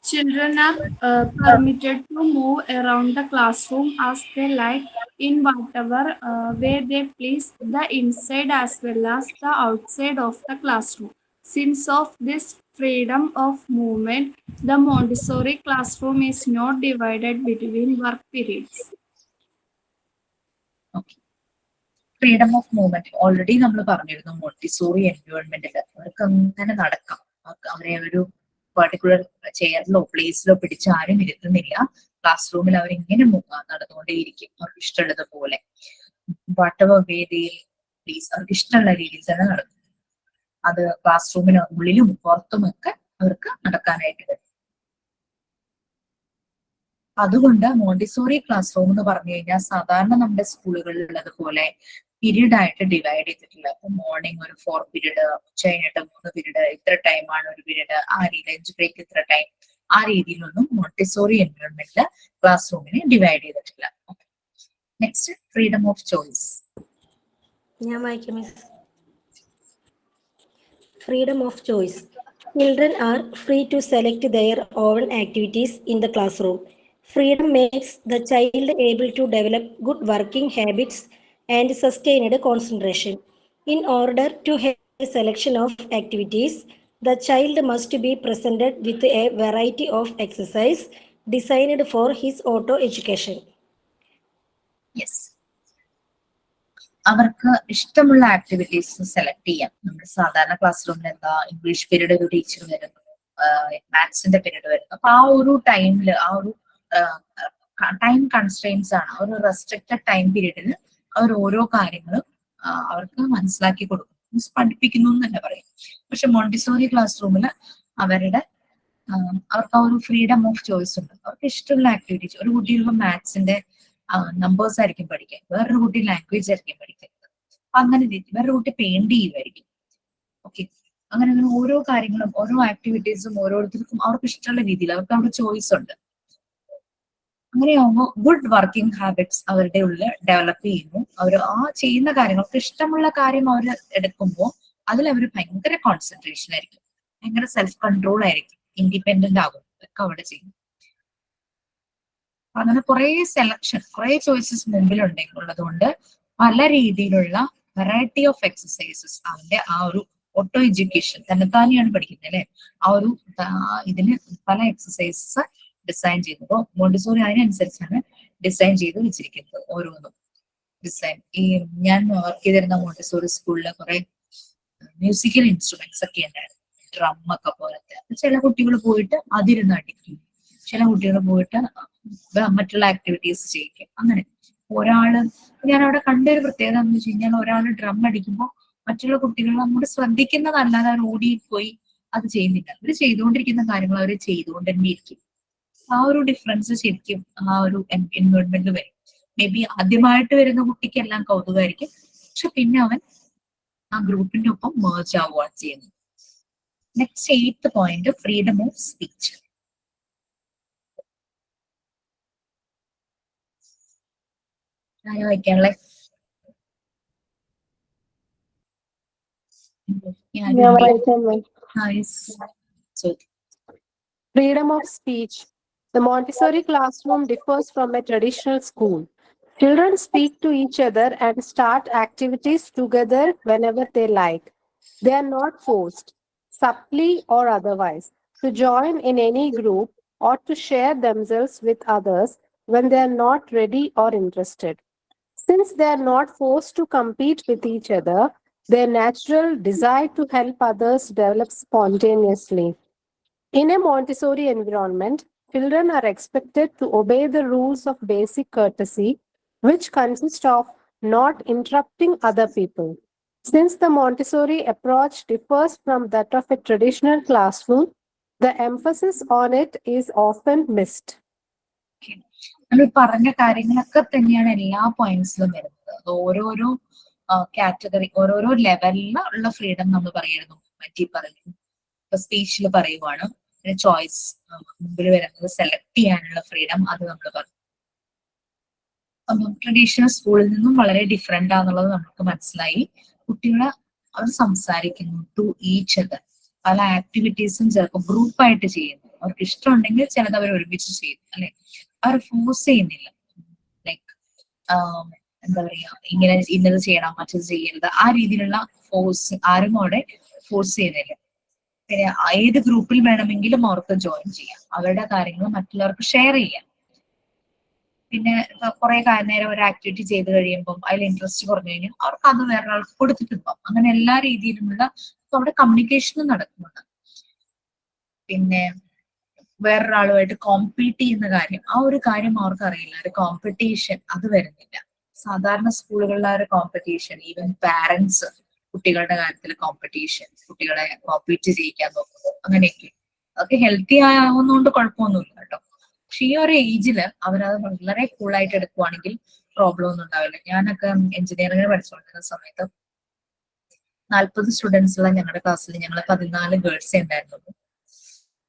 Children are permitted to move around the classroom as they like in whatever way they please, the inside as well as the outside of the classroom. Since of this freedom of movement, the Montessori classroom is not divided between work periods. Okay, freedom of movement already നമ്മൾ പറഞ്ഞിരുന്നു. Montessori എൻവയോൺമെന്റിൽ അവർക്ക് അങ്ങനെ നടക്കാം. അവരെ ഒരു particular ചെയറിലോ പ്ലേസിലോ പിടിച്ച് ആരും ഇരുത്തുന്നില്ല. Class റൂമിൽ അവരിങ്ങനെ നടന്നുകൊണ്ടേയിരിക്കും അവർക്ക് ഇഷ്ടമുള്ളതുപോലെ. വാട്ടെവർ വേ ദേ പ്ലീസ്, അവർക്ക് ഇഷ്ടമുള്ള രീതിയിൽ തന്നെ നടക്കും. അത് ക്ലാസ് റൂമിന് ഉള്ളിലും പുറത്തുമൊക്കെ അവർക്ക് നടക്കാനായിട്ട് കഴിയും. അതുകൊണ്ട് മോണ്ടിസോറി ക്ലാസ് റൂം എന്ന് പറഞ്ഞു കഴിഞ്ഞാൽ സാധാരണ നമ്മുടെ സ്കൂളുകളിൽ ഉള്ളതുപോലെ പീരീഡ് ആയിട്ട് ഡിവൈഡ് ചെയ്തിട്ടില്ല. അപ്പൊ മോർണിംഗ് ഒരു 4 പീരീഡ്, ഉച്ച കഴിഞ്ഞിട്ട് 3 പീരീഡ്, ഇത്ര ടൈമാണ് ഒരു പീരീഡ്, ആ രീതിയിൽ ലഞ്ച് ബ്രേക്ക് ഇത്ര ടൈം, ആ രീതിയിലൊന്നും മോണ്ടിസോറി എൻവയോൺമെന്റില് ക്ലാസ് റൂമിനെ ഡിവൈഡ് ചെയ്തിട്ടില്ല. Next, freedom of choice. ഞാൻ വായിക്കാം miss. Freedom of choice. Children are free to select their own activities in the classroom. Freedom makes the child able to develop good working habits and sustained concentration. In order to have a selection of activities, the child must be presented with a variety of exercise designed for his auto education. Yes, അവർക്ക് ഇഷ്ടമുള്ള activities select ചെയ്യാം. നമ്മൾ സാധാരണ class റൂമിൽ എന്താ, English period ഒരു teacher വരുന്നു, മാത്സിന്റെ period വരുന്നു. അപ്പൊ ആ ഒരു ടൈമില്, ആ ഒരു ടൈം കൺസ്ട്രെയിൻസ് ആണ്. ഒരു റെസ്ട്രിക്റ്റഡ് ടൈം പീരീഡിന് അവർ ഓരോ കാര്യങ്ങളും അവർക്ക് മനസ്സിലാക്കി കൊടുക്കും, മീൻസ് പഠിപ്പിക്കുന്നു എന്ന് തന്നെ പറയും. പക്ഷെ മോണ്ടിസോറി ക്ലാസ് റൂമിൽ അവർക്ക് ആ ഒരു ഫ്രീഡം ഓഫ് ചോയ്സ് ഉണ്ട്. അവർക്ക് ഇഷ്ടമുള്ള ആക്ടിവിറ്റീസ്. ഒരു കുട്ടി ചിലപ്പോൾ മാത്സിന്റെ നമ്പേഴ്സ് ആയിരിക്കും പഠിക്കാൻ, വേറൊരു കുട്ടി ലാംഗ്വേജ് ആയിരിക്കും പഠിക്കുന്നത്, അങ്ങനെ വേറൊരു കുട്ടി പെയിന്റ് ചെയ്യുമായിരിക്കും. ഓക്കെ, അങ്ങനെ ഓരോ കാര്യങ്ങളും ഓരോ ആക്ടിവിറ്റീസും ഓരോരുത്തർക്കും അവർക്ക് ഇഷ്ടമുള്ള രീതിയിൽ അവർക്ക് അവിടെ ചോയ്സ് ഉണ്ട്. അങ്ങനെയാകുമ്പോൾ ഗുഡ് വർക്കിംഗ് ഹാബിറ്റ്സ് അവരുടെ ഉള്ളിൽ ഡെവലപ്പ് ചെയ്യുന്നു. അവർ ആ ചെയ്യുന്ന കാര്യങ്ങൾക്ക് ഇഷ്ടമുള്ള കാര്യം അവർ എടുക്കുമ്പോൾ അതിൽ അവർ ഭയങ്കര കോൺസെൻട്രേഷൻ ആയിരിക്കും, ഭയങ്കര സെൽഫ് കൺട്രോൾ ആയിരിക്കും, ഇൻഡിപെൻഡന്റ് ആകും ഒക്കെ അവിടെ ചെയ്യും. അങ്ങനെ കുറെ സെലക്ഷൻ, കുറെ ചോയ്സസ് മുമ്പിലുള്ളത് കൊണ്ട് പല രീതിയിലുള്ള വെറൈറ്റി ഓഫ് എക്സസൈസസ് അവന്റെ ആ ഒരു ഓട്ടോ എഡ്യൂക്കേഷൻ തന്നെത്താനെയാണ് പഠിക്കുന്നത് അല്ലെ, ആ ഒരു ഇതിന് പല എക്സസൈസസ് ഡിസൈൻ ചെയ്തു. അപ്പോൾ മോണ്ടിസോറി അതിനനുസരിച്ചാണ് ഡിസൈൻ ചെയ്ത് വെച്ചിരിക്കുന്നത് ഓരോന്നും. ഡിസൈൻ ഈ ഞാൻ വർക്ക് ചെയ്തിരുന്ന മോണ്ടിസോറി സ്കൂളിൽ കുറെ മ്യൂസിക്കൽ ഇൻസ്ട്രുമെന്റ്സ് ഒക്കെ ഉണ്ടായിരുന്നു, ഡ്രം ഒക്കെ പോലത്തെ. ചില കുട്ടികൾ പോയിട്ട് അതിരുന്ന് അടിക്കും, ചില കുട്ടികൾ പോയിട്ട് മറ്റുള്ള ആക്ടിവിറ്റീസ് ചെയ്യിക്കും. അങ്ങനെ ഒരാള്, ഞാൻ അവിടെ കണ്ടൊരു പ്രത്യേകത എന്ന് വെച്ച് കഴിഞ്ഞാൽ, ഒരാള് ഡ്രം അടിക്കുമ്പോൾ മറ്റുള്ള കുട്ടികൾ നമ്മോട് ശ്രദ്ധിക്കുന്നതല്ലാതെ അവർ ഓടിപ്പോയി അത് ചെയ്യുന്നില്ല. അവർ ചെയ്തുകൊണ്ടിരിക്കുന്ന കാര്യങ്ങൾ അവർ ചെയ്തുകൊണ്ട് തന്നെ ഇരിക്കും. ആ ഒരു ഡിഫറൻസ് ശരിക്കും ആ ഒരു എൻവയോൺമെന്റിൽ വരും. മേ ബി ആദ്യമായിട്ട് വരുന്ന കുട്ടിക്ക് എല്ലാം കൗതുകമായിരിക്കും, പക്ഷെ പിന്നെ അവൻ ആ ഗ്രൂപ്പിന്റെ ഒപ്പം മേർജ് ആവുകയാണ് ചെയ്യുന്നത്. Next 8th point, freedom of speech. വായിക്കാനുള്ള Freedom of speech. The Montessori classroom differs from a traditional school. Children speak to each other and start activities together whenever they like. They are not forced, subtly or otherwise, to join in any group or to share themselves with others when they are not ready or interested. Since they are not forced to compete with each other, their natural desire to help others develops spontaneously. In a Montessori environment, children are expected to obey the rules of basic courtesy, which consist of not interrupting other people. Since the Montessori approach differs from that of a traditional classroom, the emphasis on it is often missed. നമ്മൾ പറഞ്ഞ കാര്യങ്ങളൊക്കെ തന്നെയാണ് എല്ലാ പോയിന്റ്സിലും വരുന്നത്. അത് ഓരോരോ category, ഓരോരോ ലെവലിൽ ഉള്ള ഫ്രീഡം നമ്മൾ പറയുന്നു. മറ്റേ പറഞ്ഞു, ഇപ്പൊ സ്പീച്ചിൽ പറയുവാണ്, പിന്നെ ചോയ്സ് മുമ്പിൽ വരുന്നത് സെലക്ട് ചെയ്യാനുള്ള ഫ്രീഡം, അത് നമ്മൾ പറഞ്ഞു. ട്രഡീഷണൽ സ്കൂളിൽ നിന്നും വളരെ ഡിഫറെന്റ് ആണെന്നുള്ളത് നമുക്ക് മനസ്സിലായി. കുട്ടികളെ അവർ സംസാരിക്കുന്നു ടു ഈച്ച് അതർ, പല ആക്ടിവിറ്റീസും ചിലപ്പോൾ ഗ്രൂപ്പായിട്ട് ചെയ്യുന്നു. അവർക്ക് ഇഷ്ടമുണ്ടെങ്കിൽ ചിലത് അവർ ഒരുമിച്ച് ചെയ്യും, അല്ലെ? അവർ ഫോഴ്സ് ചെയ്യുന്നില്ല. ലൈക്ക് എന്താ പറയാ, ഇങ്ങനെ ഇന്നത് ചെയ്യണം മറ്റത് ചെയ്യരുത്, ആ രീതിയിലുള്ള ഫോഴ്സ് ആരും അവിടെ ഫോഴ്സ് ചെയ്യുന്നില്ല. പിന്നെ ഏത് ഗ്രൂപ്പിൽ വേണമെങ്കിലും അവർക്ക് ജോയിൻ ചെയ്യാം, അവരുടെ കാര്യങ്ങൾ മറ്റുള്ളവർക്ക് ഷെയർ ചെയ്യാം. പിന്നെ കുറെ നേരം ഒരു ആക്ടിവിറ്റി ചെയ്ത് കഴിയുമ്പോൾ അതിൽ ഇൻട്രസ്റ്റ് കുറഞ്ഞു കഴിഞ്ഞാൽ അവർക്ക് അത് വേറൊരാൾക്ക് കൊടുത്തിട്ടുണ്ടാവും. അങ്ങനെ എല്ലാ രീതിയിലുമുള്ള അവിടെ കമ്മ്യൂണിക്കേഷനും നടക്കുന്നുണ്ട്. പിന്നെ വേറൊരാളുമായിട്ട് കോമ്പീറ്റ് ചെയ്യുന്ന കാര്യം, ആ ഒരു കാര്യം അവർക്ക് അറിയില്ല. ഒരു കോമ്പറ്റീഷൻ അത് വരുന്നില്ല. സാധാരണ സ്കൂളുകളിലെ ഒരു കോമ്പറ്റീഷൻ, ഈവൻ പാരന്റ്സ് കുട്ടികളുടെ കാര്യത്തിൽ കോമ്പറ്റീഷൻ, കുട്ടികളെ കോമ്പീറ്റ് ചെയ്യിക്കാൻ നോക്കുന്നു, അങ്ങനെയൊക്കെ. അതൊക്കെ ഹെൽത്തി ആവുന്നതുകൊണ്ട് കുഴപ്പമൊന്നുമില്ല കേട്ടോ. പക്ഷെ ഈ ഒരു ഏജില് അവരത് വളരെ കൂളായിട്ട് എടുക്കുവാണെങ്കിൽ പ്രോബ്ലം ഒന്നും ഉണ്ടാവില്ല. ഞാനൊക്കെ എഞ്ചിനീയറിംഗ് പഠിച്ചുകൊണ്ടിരുന്ന സമയത്ത് 40 സ്റ്റുഡൻസ് ഉള്ള ഞങ്ങളുടെ ക്ലാസ്സിൽ ഞങ്ങൾ 14 ഗേൾസേ ഉണ്ടായിരുന്നുള്ളൂ.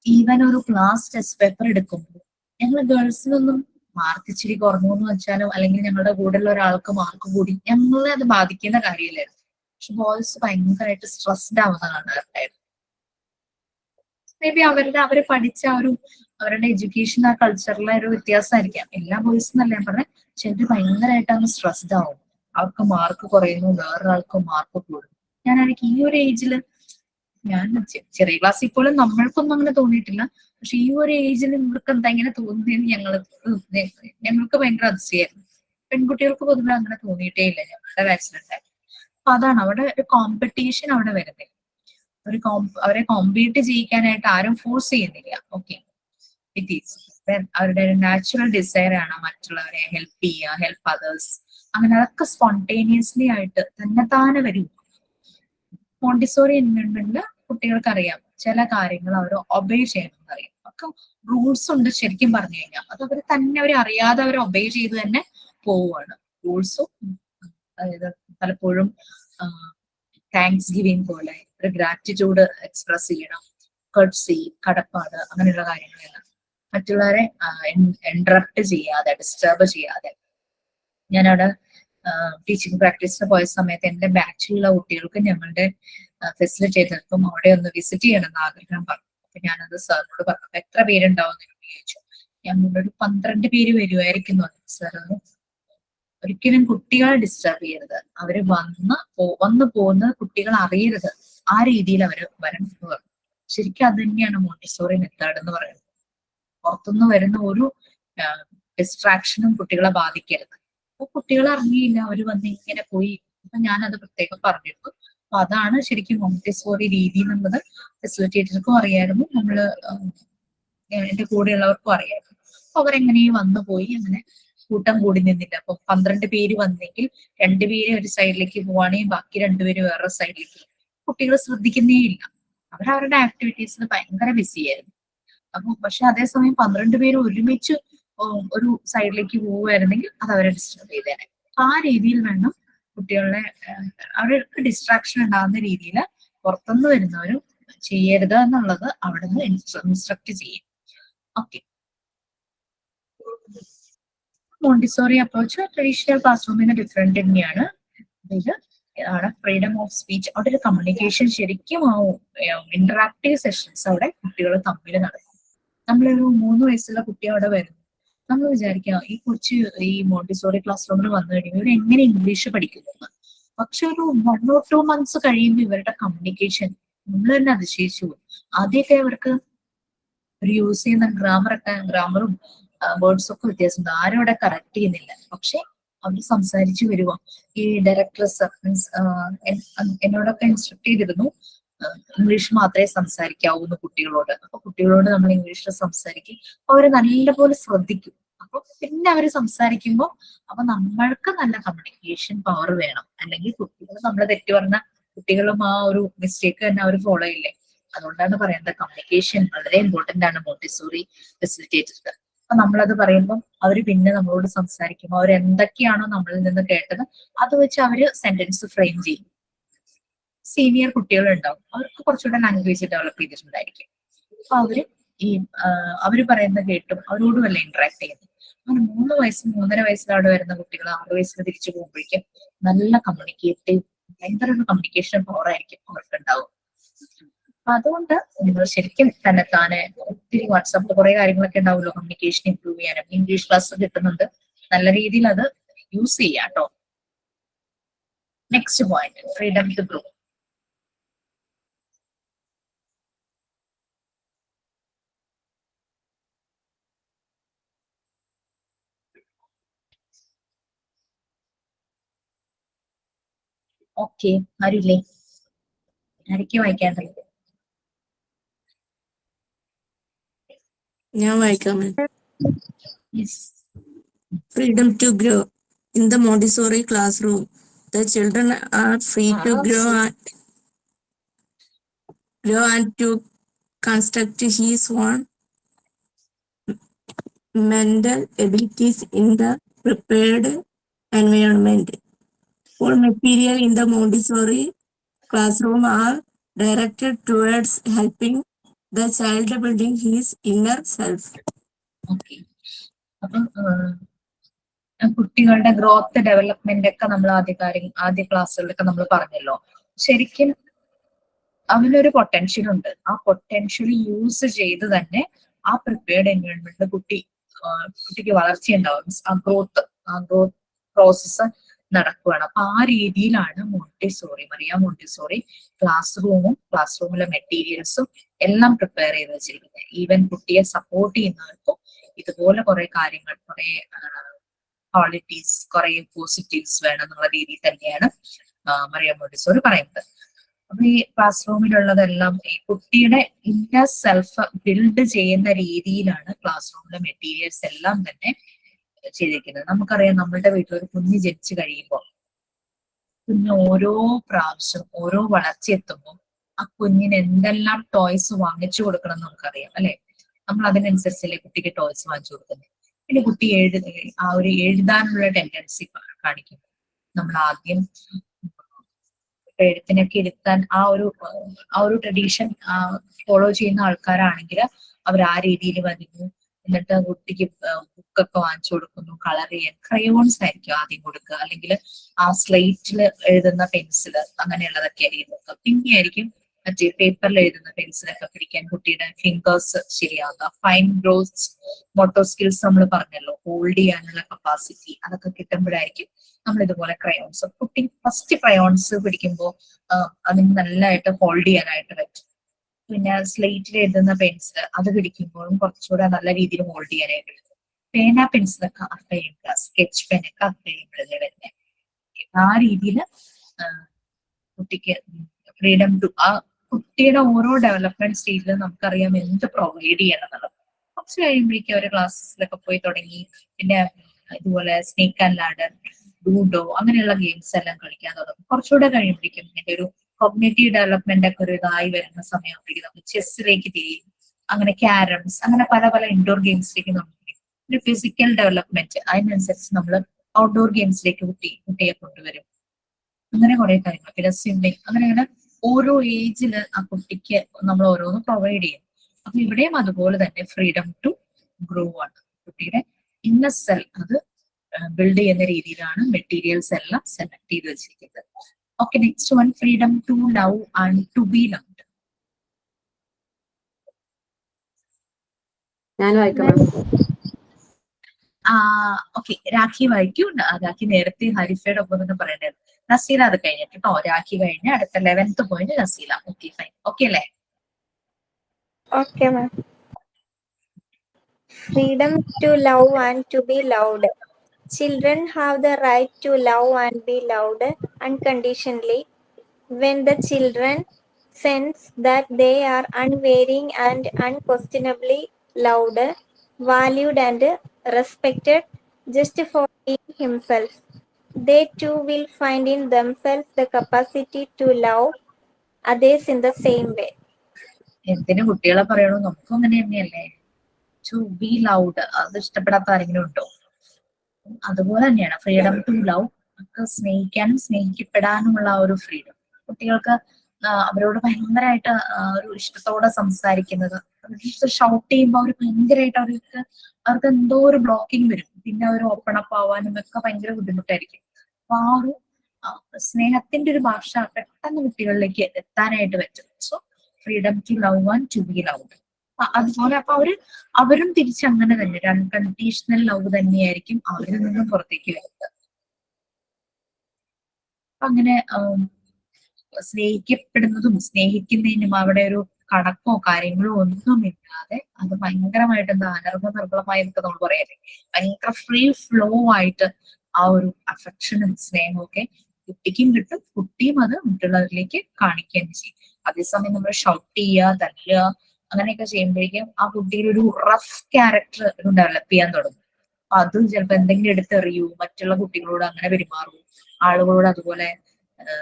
ഈവൻ ഒരു ക്ലാസ് ടെസ്റ്റ് പേപ്പർ എടുക്കുമ്പോൾ ഞങ്ങൾ ഗേൾസിനൊന്നും മാർക്ക് ഇച്ചിരി കുറഞ്ഞു എന്ന് വെച്ചാലും, അല്ലെങ്കിൽ ഞങ്ങളുടെ കൂടെയുള്ള ഒരാൾക്ക് മാർക്ക് കൂടി, ഞങ്ങളെ അത് ബാധിക്കുന്ന കാര്യമില്ലായിരുന്നു. പക്ഷെ ബോയ്സ് ഭയങ്കരമായിട്ട് സ്ട്രെസ്ഡ് ആവുന്നതാണ് അവരുണ്ടായത്. മേ ബി അവര് പഠിച്ച അവരുടെ എഡ്യൂക്കേഷൻ, ആ കൾച്ചറിലെ ഒരു വ്യത്യാസമായിരിക്കാം. എല്ലാ ബോയ്സ് എന്നല്ല ഞാൻ പറഞ്ഞത്, ചിലർ ഭയങ്കരമായിട്ട് അങ്ങ് സ്ട്രെസ്ഡ് ആവും. അവർക്ക് മാർക്ക് കുറയുന്നു, വേറൊരാൾക്ക് മാർക്ക് കൂടും. ഞാനാണെങ്കിൽ ഈ ഒരു ഏജില്, ഞാൻ ചെറിയ ക്ലാസ്സിൽ പോലും നമ്മൾക്കൊന്നും അങ്ങനെ തോന്നിയിട്ടില്ല. പക്ഷെ ഈ ഒരു ഏജിൽ നിങ്ങൾക്ക് എന്താ ഇങ്ങനെ തോന്നുന്നതെന്ന് ഞങ്ങൾക്ക് ഭയങ്കര അതിശയായിരുന്നു. പെൺകുട്ടികൾക്ക് പൊതുവെ അങ്ങനെ തോന്നിയിട്ടേ ഇല്ല ഞങ്ങളുടെ ബാച്ചിലുണ്ടായിരുന്നു. അപ്പൊ അതാണ് അവിടെ ഒരു കോമ്പറ്റീഷൻ അവിടെ വരുന്നില്ല. അവരെ കോമ്പീറ്റ് ചെയ്യിക്കാനായിട്ട് ആരും ഫോഴ്സ് ചെയ്യുന്നില്ല. ഓക്കെ, ഇറ്റ് ഈസ് അവരുടെ നാച്ചുറൽ ഡിസയർ ആണ് മറ്റുള്ളവരെ ഹെൽപ്പ് ചെയ്യുക, ഹെൽപ്പ് അതേഴ്സ്, അങ്ങനെ അതൊക്കെ സ്പോണ്ടേനിയസ്ലി ആയിട്ട് തന്നെത്താനെ വരും. മോണ്ടിസോറി എൻവയോൺമെന്റില് കുട്ടികൾക്ക് അറിയാം ചില കാര്യങ്ങൾ അവർ ഒബേ ചെയ്യണമെന്ന് അറിയാം. ഒക്കെ റൂൾസ് ഉണ്ട് ശരിക്കും പറഞ്ഞു കഴിഞ്ഞാൽ. അത് അവർ അറിയാതെ അവർ ഒബേ ചെയ്ത് തന്നെ പോവുകയാണ്. റൂൾസും അതായത് പലപ്പോഴും താങ്ക്സ് ഗിവിങ് പോലെ ഒരു ഗ്രാറ്റിറ്റ്യൂഡ് എക്സ്പ്രസ് ചെയ്യണം, കർട്സി, കടപ്പാട്, അങ്ങനെയുള്ള കാര്യങ്ങളെല്ലാം മറ്റുള്ളവരെ ഇന്ററപ്റ്റ് ചെയ്യാതെ, ഡിസ്റ്റർബ് ചെയ്യാതെ. ഞാനവിടെ ടീച്ചിങ് പ്രാക്ടീസിന് പോയ സമയത്ത് എന്റെ ബാച്ചിലുള്ള കുട്ടികൾക്ക് ഞങ്ങളുടെ ഫെസിലിറ്റേറ്റർക്കും അവിടെ ഒന്ന് വിസിറ്റ് ചെയ്യണമെന്ന് ആഗ്രഹം പറഞ്ഞു. അപ്പൊ ഞാനത് സാറിനോട് പറഞ്ഞു. എത്ര പേരുണ്ടാവും എന്ന് ചോദിച്ചു. ഞാൻ ഒരു 12 പേര് വരുമായിരിക്കും. സാർ ഒരിക്കലും കുട്ടികളെ ഡിസ്റ്റർബ് ചെയ്യരുത്, അവര് വന്നു പോകുന്ന കുട്ടികൾ അറിയരുത്, ആ രീതിയിൽ അവര് വരണം എന്ന് പറഞ്ഞു. ശരിക്കും അത് തന്നെയാണ് മോണ്ടിസോറി മെത്തേഡ് എന്ന് പറയുന്നത്. പുറത്തുനിന്ന് വരുന്ന ഒരു ഡിസ്ട്രാക്ഷനും കുട്ടികളെ ബാധിക്കരുത്. അപ്പൊ കുട്ടികൾ അറിഞ്ഞില്ല, അവര് വന്ന് ഇങ്ങനെ പോയി. അപ്പൊ ഞാനത് പ്രത്യേകം പറഞ്ഞിരുന്നു. അപ്പൊ അതാണ് ശരിക്കും മോണ്ടിസോറി രീതി എന്നുള്ളത് ഫെസിലിറ്റേറ്റർക്കും അറിയായിരുന്നു, എന്റെ കൂടെയുള്ളവർക്കും അറിയായിരുന്നു. അപ്പൊ അവരെങ്ങനെയും വന്നു പോയി, അങ്ങനെ കൂട്ടം കൂടി നിന്നില്ല. അപ്പൊ 12 പേര് വന്നെങ്കിൽ 2 പേര് ഒരു സൈഡിലേക്ക് പോവാണെങ്കിൽ ബാക്കി 2 പേര് വേറെ സൈഡിലേക്ക്. കുട്ടികൾ ശ്രദ്ധിക്കുന്നേ ഇല്ല, അവരവരുടെ ആക്ടിവിറ്റീസിന് ഭയങ്കര ബിസി ആയിരുന്നു. അപ്പൊ പക്ഷെ അതേസമയം 12 പേര് ഒരുമിച്ച് ഒരു സൈഡിലേക്ക് പോവുകയായിരുന്നെങ്കിൽ അത് അവരെ ഡിസ്റ്റർബ് ചെയ്തേനെ. ആ രീതിയിൽ വേണം കുട്ടികളെ, അവർക്ക് ഡിസ്ട്രാക്ഷൻ ഉണ്ടാകുന്ന രീതിയിൽ പുറത്തുനിന്ന് വരുന്നവരും ചെയ്യരുത് എന്നുള്ളത് അവിടെ നിന്ന് ഇൻസ്ട്രക്ട് ചെയ്യും. Okay, Montessori approach traditional class റൂമിന് ഡിഫറെന്റ് തന്നെയാണ്. ആണ് ഫ്രീഡം ഓഫ് സ്പീച്ച്. അവിടെ ഒരു കമ്മ്യൂണിക്കേഷൻ ശരിക്കും ആവും, ഇന്ററാക്റ്റീവ് സെഷൻസ് അവിടെ കുട്ടികൾ തമ്മിൽ നടക്കും. നമ്മളൊരു 3 വയസ്സുള്ള കുട്ടി അവിടെ വരുന്നു, നമ്മൾ വിചാരിക്കാം ഈ കൊച്ചു ഈ മോണ്ടിസോറി ക്ലാസ് റൂമിൽ വന്നു കഴിയുമ്പോൾ ഇവർ എങ്ങനെ ഇംഗ്ലീഷ് പഠിക്കുന്നു. പക്ഷെ ഒരു 1 or 2 months കഴിയുമ്പോൾ ഇവരുടെ കമ്മ്യൂണിക്കേഷൻ നമ്മൾ തന്നെ അതിശയിച്ചു പോകും. ആദ്യമൊക്കെ അവർക്ക് ഒരു യൂസ് ചെയ്യുന്ന ഗ്രാമറും വേർഡ്സ് ഒക്കെ വ്യത്യാസമുണ്ട്, ആരും അവിടെ കറക്റ്റ് ചെയ്യുന്നില്ല. പക്ഷെ അവർ സംസാരിച്ചു വരുക. ഈ ഡയറക്ടർ എന്നോടൊക്കെ ഇൻസ്ട്രക്ട് ചെയ്തിരുന്നു, ഇംഗ്ലീഷ് മാത്രമേ സംസാരിക്കാവൂ കുട്ടികളോട്. അപ്പൊ കുട്ടികളോട് നമ്മൾ ഇംഗ്ലീഷിൽ സംസാരിക്കും, അവര് നല്ലപോലെ ശ്രദ്ധിക്കും. അപ്പൊ പിന്നെ അവര് സംസാരിക്കുമ്പോൾ അപ്പൊ നമ്മൾക്ക് നല്ല കമ്മ്യൂണിക്കേഷൻ പവർ വേണം. അല്ലെങ്കിൽ കുട്ടികൾ നമ്മളെ തെറ്റ് പറഞ്ഞ കുട്ടികളും ആ ഒരു മിസ്റ്റേക്ക് തന്നെ അവർ ഫോളോ ചെയ്യില്ലേ. അതുകൊണ്ടാണ് പറയുന്നത് കമ്മ്യൂണിക്കേഷൻ വളരെ ഇമ്പോർട്ടന്റ് ആണ് മോണ്ടിസോറി ഫെസിലിറ്റേറ്റർക്ക്. അപ്പൊ നമ്മളത് പറയുമ്പോൾ അവര് പിന്നെ നമ്മളോട് സംസാരിക്കുമ്പോൾ അവർ എന്തൊക്കെയാണോ നമ്മളിൽ നിന്ന് കേട്ടത് അത് വെച്ച് അവര് സെന്റൻസ് ഫ്രെയിം ചെയ്യും. സീനിയർ കുട്ടികളുണ്ടാവും, അവർക്ക് കുറച്ചുകൂടെ ലാംഗ്വേജ് ഡെവലപ്പ് ചെയ്തിട്ടുണ്ടായിരിക്കും. അപ്പൊ അവര് പറയുന്നത് കേട്ടും അവരോടുമല്ല ഇന്ററാക്ട് ചെയ്യുന്നത്. അങ്ങനെ 3 വയസ്സ് 3.5 വയസ്സിലവിടെ വരുന്ന കുട്ടികൾ 6 വയസ്സിൽ തിരിച്ചു പോകുമ്പോഴേക്കും നല്ല കമ്മ്യൂണിക്കേറ്റീവ്, ഭയങ്കര ഒരു കമ്മ്യൂണിക്കേഷൻ പവർ ആയിരിക്കും അവർക്ക് ഉണ്ടാവും. അതുകൊണ്ട് നിങ്ങൾ ശരിക്കും തന്നെത്താനെ ഒത്തിരി വാട്സാപ്പിൽ കുറെ കാര്യങ്ങളൊക്കെ ഉണ്ടാവുമല്ലോ, കമ്മ്യൂണിക്കേഷൻ ഇംപ്രൂവ് ചെയ്യാനും. ഇംഗ്ലീഷ് ക്ലാസ് കിട്ടുന്നുണ്ട്, നല്ല രീതിയിൽ അത് യൂസ് ചെയ്യാം കേട്ടോ. Next point, freedom to grow. Okay, ആരുമില്ലേ? ആരൊക്കെ വായിക്കാറുണ്ട്? ഞാൻ വായിക്കാം. Yes. Freedom to grow. In the Montessori classroom, the children are free to grow and to construct his own mental abilities in the prepared environment. All material in the Montessori classroom are directed towards helping the child building his inner self. Okay, അപ്പം കുട്ടികളുടെ growth development ഒക്കെ നമ്മൾ ആദ്യ ക്ലാസ്സുകളിലൊക്കെ നമ്മൾ പറഞ്ഞല്ലോ. ശരിക്കും അവനൊരു potential ഉണ്ട്. ആ പൊട്ടൻഷ്യൽ യൂസ് ചെയ്ത് തന്നെ ആ പ്രിപ്പയർഡ് എൻവയോൺമെന്റിൽ കുട്ടിക്ക് വളർച്ചയുണ്ടാവും. ആ ഗ്രോത്ത് പ്രോസസ്സ് നടക്കുകയാണ്. അപ്പൊ ആ രീതിയിലാണ് മറിയ മോണ്ടിസോറി ക്ലാസ് റൂമിലെ മെറ്റീരിയൽസും എല്ലാം പ്രിപ്പയർ ചെയ്ത് വെച്ചിരിക്കുന്നത്. ഈവൻ കുട്ടിയെ സപ്പോർട്ട് ചെയ്യുന്നവർക്കും ഇതുപോലെ കുറെ കാര്യങ്ങൾ, കുറെ ക്വാളിറ്റീസ്, കുറെ പോസിറ്റീവ്സ് വേണം എന്നുള്ള രീതിയിൽ തന്നെയാണ് മറിയ മോണ്ടിസോറി പറയുന്നത്. അപ്പൊ ഈ ക്ലാസ് റൂമിലുള്ളതെല്ലാം ഈ കുട്ടിയുടെ ഇന്നർ സെൽഫ് ബിൽഡ് ചെയ്യുന്ന രീതിയിലാണ് ക്ലാസ് റൂമിലെ മെറ്റീരിയൽസ് എല്ലാം തന്നെ ചെയ്തിരിക്കുന്നത്. നമുക്കറിയാം, നമ്മളുടെ വീട്ടിൽ ഒരു കുഞ്ഞ് ജനിച്ചു കഴിയുമ്പോൾ കുഞ്ഞ് ഓരോ പ്രാവശ്യം ഓരോ വളർച്ച എത്തുമ്പോൾ ആ കുഞ്ഞിന് എന്തെല്ലാം ടോയ്സ് വാങ്ങിച്ചു കൊടുക്കണം എന്ന് നമുക്കറിയാം, അല്ലെ? നമ്മൾ അതിനനുസരിച്ചല്ലേ കുട്ടിക്ക് ടോയ്സ് വാങ്ങിച്ചു കൊടുക്കുന്നത്. പിന്നെ കുട്ടി എഴുതാനുള്ള ടെൻഡൻസി കാണിക്കും. നമ്മൾ ആദ്യം എഴുത്തിനൊക്കെ ഇരുത്താൻ ആ ഒരു ട്രഡീഷൻ ഫോളോ ചെയ്യുന്ന ആൾക്കാരാണെങ്കിൽ അവർ ആ രീതിയിൽ വരുന്നു. എന്നിട്ട് കുട്ടിക്ക് ബുക്കൊക്കെ വാങ്ങിച്ചു കൊടുക്കുന്നു, കളർ ചെയ്യാൻ ക്രയോൺസ് ആയിരിക്കും ആദ്യം കൊടുക്കുക, അല്ലെങ്കിൽ ആ സ്ലേറ്റിൽ എഴുതുന്ന പെൻസിൽ, അങ്ങനെയുള്ളതൊക്കെ ആയിരിക്കും കൊടുക്കുക. പിന്നെയായിരിക്കും മറ്റേ പേപ്പറിൽ എഴുതുന്ന പെൻസിലൊക്കെ പിടിക്കാൻ കുട്ടിയുടെ ഫിംഗേഴ്സ് ശരിയാവുക. ഫൈൻ ഗ്രോസ് മോട്ടോർ സ്കിൽസ് നമ്മൾ പറഞ്ഞല്ലോ, ഹോൾഡ് ചെയ്യാനുള്ള കപ്പാസിറ്റി, അതൊക്കെ കിട്ടുമ്പോഴായിരിക്കും നമ്മൾ ഇതുപോലെ ക്രയോൺസ്. കുട്ടി ഫസ്റ്റ് ക്രയോൺസ് പിടിക്കുമ്പോൾ അതിന് നല്ലതായിട്ട് ഹോൾഡ് ചെയ്യാനായിട്ട് പറ്റും. പിന്നെ സ്ലേറ്റിൽ എഴുതുന്ന പെൻസിൽ അത് പിടിക്കുമ്പോഴും കുറച്ചുകൂടെ നല്ല രീതിയിൽ ഹോൾഡ് ചെയ്യാനായിട്ട് പറ്റും. പേന പെൻസിലൊക്കെ അത്രയും, സ്കെച്ച് പെനൊക്കെ അത്രയും വരുന്നത്. ആ രീതിയിൽ കുട്ടിക്ക് ഫ്രീഡം ടു, ആ കുട്ടിയുടെ ഓരോ ഡെവലപ്മെന്റ് സ്റ്റേജിലും നമുക്കറിയാം എന്ത് പ്രൊവൈഡ് ചെയ്യണം എന്നുള്ളത്. കുറച്ച് കഴിയുമ്പോഴേക്കും അവര് ക്ലാസ്സിലൊക്കെ പോയി തുടങ്ങി. പിന്നെ ഇതുപോലെ സ്നേക്ക് ആൻഡ് ലാഡർ, ലൂഡോ, അങ്ങനെയുള്ള ഗെയിംസ് എല്ലാം കളിക്കാൻ തുടങ്ങും. കുറച്ചുകൂടെ കഴിയുമ്പോഴേക്കും ഇതിന്റെ ഒരു കോഗ്നേറ്റീവ് ഡെവലപ്മെന്റ് ഒക്കെ ഒരു ഇതായി വരുന്ന സമയമാകുമ്പോഴേക്കും നമുക്ക് ചെസ്സിലേക്ക് തിരിയും, അങ്ങനെ ക്യാരംസ്, അങ്ങനെ പല പല ഇൻഡോർ ഗെയിംസിലേക്ക് നമ്മൾ തിരിയും. പിന്നെ ഫിസിക്കൽ ഡെവലപ്മെന്റ്, അതിനനുസരിച്ച് നമ്മൾ ഔട്ട്ഡോർ ഗെയിംസിലേക്ക് കുട്ടിയെ കൊണ്ടുവരും. അങ്ങനെ കുറെ കാര്യങ്ങൾ. പിന്നെ സ്വിമ്മിങ്, അങ്ങനെ ഓരോ ഏജില് ആ കുട്ടിക്ക് നമ്മൾ ഓരോന്ന് പ്രൊവൈഡ് ചെയ്യും. അപ്പൊ ഇവിടെയും അതുപോലെ തന്നെ ഫ്രീഡം ടു ഗ്രോ ആണ്. കുട്ടിയുടെ ഇന്നർ സെൽഫ് അത് ബിൽഡ് ചെയ്യുന്ന രീതിയിലാണ് മെറ്റീരിയൽസ് എല്ലാം സെലക്ട് ചെയ്ത് വെച്ചിരിക്കുന്നത്. Okay, next one, freedom to love and to be loved. ഞാൻ വായിക്കാം. ഓക്കെ, രാഖി വായിക്കൂ. രാഖി നേരത്തെ ഹരിഫയുടെ ഒപ്പം തന്നെ പറയേണ്ടത്. നസീല അത് കഴിഞ്ഞിട്ട് കേട്ടോ. രാഖി കഴിഞ്ഞ് അടുത്ത 11th point Naseela. Okay, fine. Okay അല്ലേ? Okay, ma'am. Freedom to love and to be loved. Children have the right to love and be loved unconditionally. When the children sense that they are unwavering and unquestionably loved, valued and respected just for being himself, they too will find in themselves the capacity to love others in the same way. എന്തിനു കുട്ടികളെ പറയണോ, നമുക്കും അങ്ങനെ തന്നെയല്ലേ. To B loud, അത് ഇഷ്ടപ്പെടാത്ത ആരെങ്കിലും ഉണ്ടോ? അതുപോലെ തന്നെയാണ് ഫ്രീഡം ടു ലവ്. നമുക്ക് സ്നേഹിക്കാനും സ്നേഹിക്കപ്പെടാനുമുള്ള ഒരു ഫ്രീഡം. കുട്ടികൾക്ക് അവരോട് ഭയങ്കരമായിട്ട് ഒരു ഇഷ്ടത്തോടെ സംസാരിക്കുന്നത്, ഷൗട്ട് ചെയ്യുമ്പോൾ അവർ ഭയങ്കരമായിട്ട് അവർക്ക് എന്തോ ഒരു ബ്ലോക്കിംഗ് വരും. പിന്നെ അവർ ഓപ്പൺ അപ്പ് ആവാനും ഒക്കെ ഭയങ്കര ബുദ്ധിമുട്ടായിരിക്കും. അപ്പൊ ആ ഒരു സ്നേഹത്തിന്റെ ഒരു ഭാഷ പെട്ടെന്ന് കുട്ടികളിലേക്ക് എത്താനായിട്ട് പറ്റും. So freedom to love and to be loved. അതുപോലെ അപ്പൊ അവരും തിരിച്ചങ്ങനെ തന്നെ ഒരു അൺകണ്ടീഷണൽ ലവ് തന്നെയായിരിക്കും അവരിൽ നിന്നും പുറത്തേക്ക് വരുന്നത്. അപ്പൊ അങ്ങനെ സ്നേഹിക്കപ്പെടുന്നതും സ്നേഹിക്കുന്നതിനും അവിടെ ഒരു കണക്കോ കാര്യങ്ങളോ ഒന്നുമില്ലാതെ അത് ഭയങ്കരമായിട്ട് എന്താ അനർഘനിർഭളമായി എന്നൊക്കെ നമ്മൾ പറയല്ലേ, ഭയങ്കര ഫ്രീ ഫ്ലോ ആയിട്ട് ആ ഒരു അഫെക്ഷനും സ്നേഹവും ഒക്കെ കുട്ടിക്കും കിട്ടും, കുട്ടിയും അത് മറ്റുള്ളവരിലേക്ക് കാണിക്കുകയും ചെയ്യും. അതേസമയം നമ്മൾ ഷൗട്ട് ചെയ്യുക, തല്ലുക, അങ്ങനെയൊക്കെ ചെയ്യുമ്പോഴേക്കും ആ കുട്ടിയിൽ ഒരു റഫ് ക്യാരക്ടർ ഡെവലപ്പ് ചെയ്യാൻ തുടങ്ങും. അപ്പൊ അതും ചിലപ്പോൾ എന്തെങ്കിലും എടുത്തെറിയൂ, മറ്റുള്ള കുട്ടികളോട് അങ്ങനെ പെരുമാറൂ, ആളുകളോട് അതുപോലെ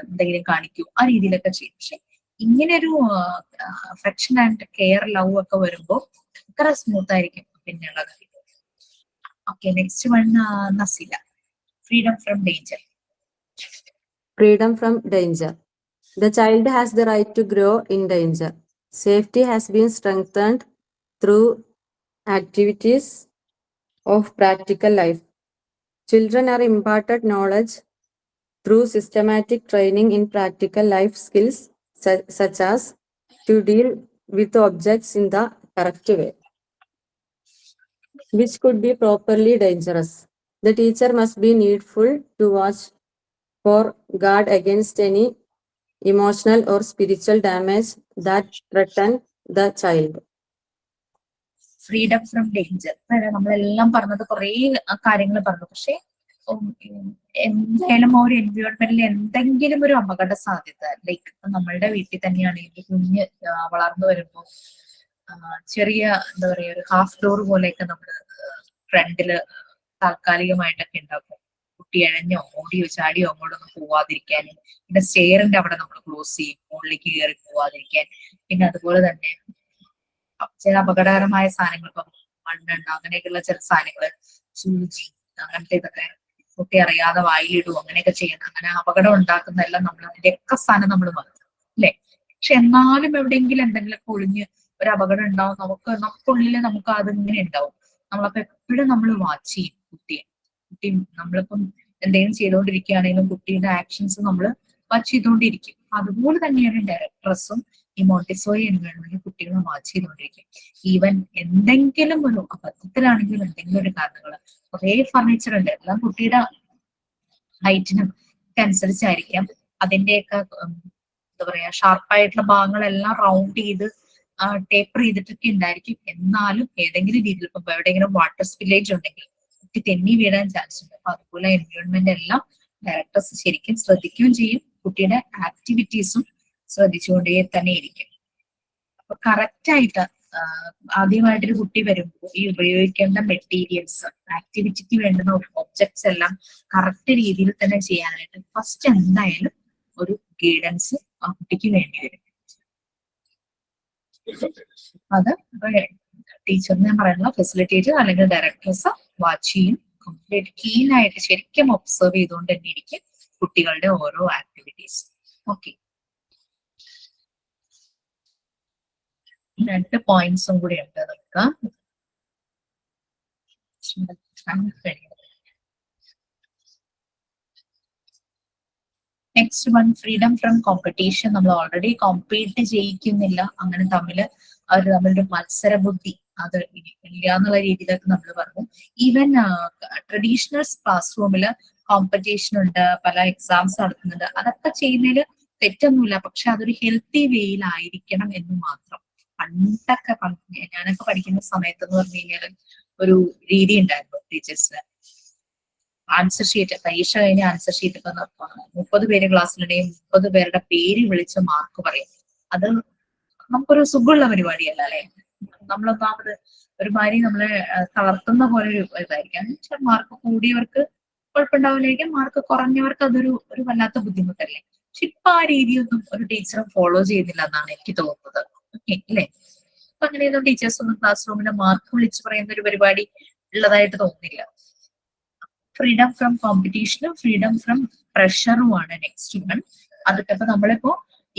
എന്തെങ്കിലും കാണിക്കൂ, ആ രീതിയിലൊക്കെ ചെയ്യും. പക്ഷെ ഇങ്ങനെ ഒരു അഫെക്ഷൻ ആൻഡ് കെയർ ലവ് ഒക്കെ വരുമ്പോൾ അത്ര സ്മൂത്ത് ആയിരിക്കും പിന്നെയുള്ള കാര്യം. ഓക്കെ, നെക്സ്റ്റ് വൺ നസില. Freedom from danger. Freedom from danger. The child has the right to grow in danger. Safety has been strengthened through activities of practical life. Children are imparted knowledge through systematic training in practical life skills such as to deal with objects in the correct way, which could be properly dangerous. The teacher must be needful to watch for guard against any emotional or spiritual damage that threaten the child. Freedom from danger. നമ്മളെല്ലാം പറഞ്ഞത് കുറേ കാര്യങ്ങൾ പറഞ്ഞു. പക്ഷെ എന്തായാലും ഒരു എൻവയോൺമെന്റിൽ എന്തെങ്കിലും ഒരു അപകട സാധ്യത, ലൈക്ക് നമ്മളുടെ വീട്ടിൽ തന്നെയാണെങ്കിൽ കുഞ്ഞ് വളർന്നു വരുമ്പോൾ ചെറിയ എന്താ പറയാ ഒരു ഹാഫ് ഡോർ പോലെയൊക്കെ നമ്മള് ഫ്രണ്ടില് താൽക്കാലികമായിട്ടൊക്കെ ഉണ്ടാക്കും. കുട്ടി ഇഴഞ്ഞോ ഓടിയോ ചാടിയോ അങ്ങോട്ടൊന്നും പോവാതിരിക്കാൻ. പിന്നെ സ്റ്റെയറിന്റെ അവിടെ നമ്മൾ ക്ലോസ് ചെയ്യും, മുകളിലേക്ക് കയറി പോവാതിരിക്കാൻ. പിന്നെ അതുപോലെ തന്നെ ചില അപകടകരമായ സാധനങ്ങൾ, ഇപ്പം മണ്ണെണ്ണ അങ്ങനെയൊക്കെയുള്ള ചില സാധനങ്ങള്, സൂചി അങ്ങനത്തെ ഇതൊക്കെ കുട്ടി അറിയാതെ വായിലിടും, അങ്ങനെയൊക്കെ ചെയ്യണം. അങ്ങനെ അപകടം ഉണ്ടാക്കുന്നതെല്ലാം നമ്മൾ അതിന്റെയൊക്കെ സ്ഥാനം നമ്മൾ മാറ്റും അല്ലെ. പക്ഷെ എന്നാലും എവിടെയെങ്കിലും എന്തെങ്കിലുമൊക്കെ ഒളിഞ്ഞ് ഒരു അപകടം ഉണ്ടാവും, നമുക്കുള്ളിൽ നമുക്ക് അതിങ്ങനെ ഉണ്ടാവും. നമ്മളപ്പോ എപ്പോഴും നമ്മൾ വാച്ച് ചെയ്യും കുട്ടി നമ്മളിപ്പം എന്തെങ്കിലും ചെയ്തുകൊണ്ടിരിക്കുകയാണെങ്കിലും കുട്ടിയുടെ ആക്ഷൻസ് നമ്മൾ വാച്ച് ചെയ്തുകൊണ്ടിരിക്കും. അതുപോലെ തന്നെയാണ് ഡയറക്ടേഴ്സും ഈ മോണ്ടിസോറി എൻവയോൺമെന്റിൽ കുട്ടികളെ വാച്ച് ചെയ്തുകൊണ്ടിരിക്കും. ഈവൻ എന്തെങ്കിലും ഒരു അബദ്ധത്തിലാണെങ്കിലും എന്തെങ്കിലും ഒരു കാരണങ്ങൾ, കുറേ ഫർണിച്ചർ ഉണ്ട്, എല്ലാം കുട്ടിയുടെ ഹൈറ്റിനും അനുസരിച്ചായിരിക്കാം. അതിന്റെയൊക്കെ എന്താ പറയാ ഷാർപ്പായിട്ടുള്ള ഭാഗങ്ങളെല്ലാം റൗണ്ട് ചെയ്ത് ടേപ്പർ ചെയ്തിട്ടൊക്കെ ഉണ്ടായിരിക്കും. എന്നാലും ഏതെങ്കിലും രീതിയിൽ ഇപ്പൊ എവിടെയെങ്കിലും വാട്ടർ സ്പില്ലേജ് ഉണ്ടെങ്കിൽ കുട്ടി തെന്നി വീഴാൻ ചാൻസ് ഉണ്ട്. അപ്പൊ അതുപോലെ എൻവയോൺമെന്റ് എല്ലാം ഡയറക്ടേഴ്സ് ശരിക്കും ശ്രദ്ധിക്കുകയും ചെയ്യും, കുട്ടിയുടെ ആക്ടിവിറ്റീസും ശ്രദ്ധിച്ചുകൊണ്ടേ തന്നെ ഇരിക്കും. അപ്പൊ കറക്റ്റ് ആയിട്ട് ആദ്യമായിട്ടൊരു കുട്ടി വരുമ്പോൾ ഈ ഉപയോഗിക്കേണ്ട മെറ്റീരിയൽസ്, ആക്ടിവിറ്റിക്ക് വേണ്ടുന്ന ഒബ്ജക്ട്സ് എല്ലാം കറക്റ്റ് രീതിയിൽ തന്നെ ചെയ്യാനായിട്ട് ഫസ്റ്റ് എന്തായാലും ഒരു ഗൈഡൻസ് ആ കുട്ടിക്ക് വേണ്ടി വരും. അത് ടീച്ചറിനെ പറയുന്ന ഫെസിലിറ്റേറ്റർ അല്ലെങ്കിൽ ഡയറക്ടേഴ്സ് വാച്ച് ചെയ്യും. കംപ്ലീറ്റ് കീൻ ആയിട്ട് ശരിക്കും ഒബ്സർവ് ചെയ്തുകൊണ്ട് തന്നെ ഇരിക്കും കുട്ടികളുടെ ഓരോ ആക്ടിവിറ്റീസ്. ഓക്കെ, 2 പോയിന്റ്സും കൂടി ഉണ്ട് നമുക്ക്. Next one, freedom from competition. നമ്മൾ ഓൾറെഡി കോമ്പീറ്റ് ചെയ്യിക്കുന്നില്ല, അങ്ങനെ തമ്മിലൊരു മത്സര ബുദ്ധി അത് ഇല്ല എന്നുള്ള രീതിയിലൊക്കെ നമ്മൾ പറഞ്ഞു. ഈവൻ ട്രഡീഷണൽ ക്ലാസ് റൂമില് കോമ്പറ്റീഷൻ ഉണ്ട്, പല എക്സാംസ് നടത്തുന്നുണ്ട്. അതൊക്കെ ചെയ്യുന്നതിൽ തെറ്റൊന്നുമില്ല, പക്ഷെ അതൊരു ഹെൽത്തി വേയിലായിരിക്കണം എന്ന് മാത്രം. പണ്ടൊക്കെ ഞാനൊക്കെ പഠിക്കുന്ന സമയത്ത് എന്ന് പറഞ്ഞു കഴിഞ്ഞാൽ ഒരു രീതി ഉണ്ടായിരുന്നു ടീച്ചേഴ്സിന്. ആൻസർ ഷീറ്റ്, പരീക്ഷ കഴിഞ്ഞ ആൻസർ ഷീറ്റ് ഒക്കെ 30 പേര് ക്ലാസ്സിലുണ്ടെങ്കിൽ 30 പേരുടെ പേര് വിളിച്ച് മാർക്ക് പറയും. അത് നമുക്കൊരു സുഖമുള്ള പരിപാടിയല്ല അല്ലെ. നമ്മളൊന്നാമത് ഒരുമാതിരി നമ്മളെ തളർത്തുന്ന പോലെ ഒരു ഇതായിരിക്കാം. മാർക്ക് കൂടിയവർക്ക് കുഴപ്പമുണ്ടാവില്ലായിരിക്കും, മാർക്ക് കുറഞ്ഞവർക്ക് അതൊരു വല്ലാത്ത ബുദ്ധിമുട്ടല്ലേ. പക്ഷെ ഇപ്പൊ ആ രീതിയൊന്നും ഒരു ടീച്ചറും ഫോളോ ചെയ്യുന്നില്ല എന്നാണ് എനിക്ക് തോന്നുന്നത്. ഓക്കെ അല്ലേ? അപ്പൊ അങ്ങനെയൊന്നും ടീച്ചേഴ്സ് ഒന്നും ക്ലാസ് റൂമിന്റെ മാർക്ക് വിളിച്ച് പറയുന്ന ഒരു പരിപാടി ഉള്ളതായിട്ട് തോന്നുന്നില്ല. ഫ്രീഡം ഫ്രം കോമ്പറ്റീഷനും ഫ്രീഡം ഫ്രം പ്രഷറുമാണ് നെക്സ്റ്റ് വൺ. അതൊക്കെ ഇപ്പൊ നമ്മളിപ്പോ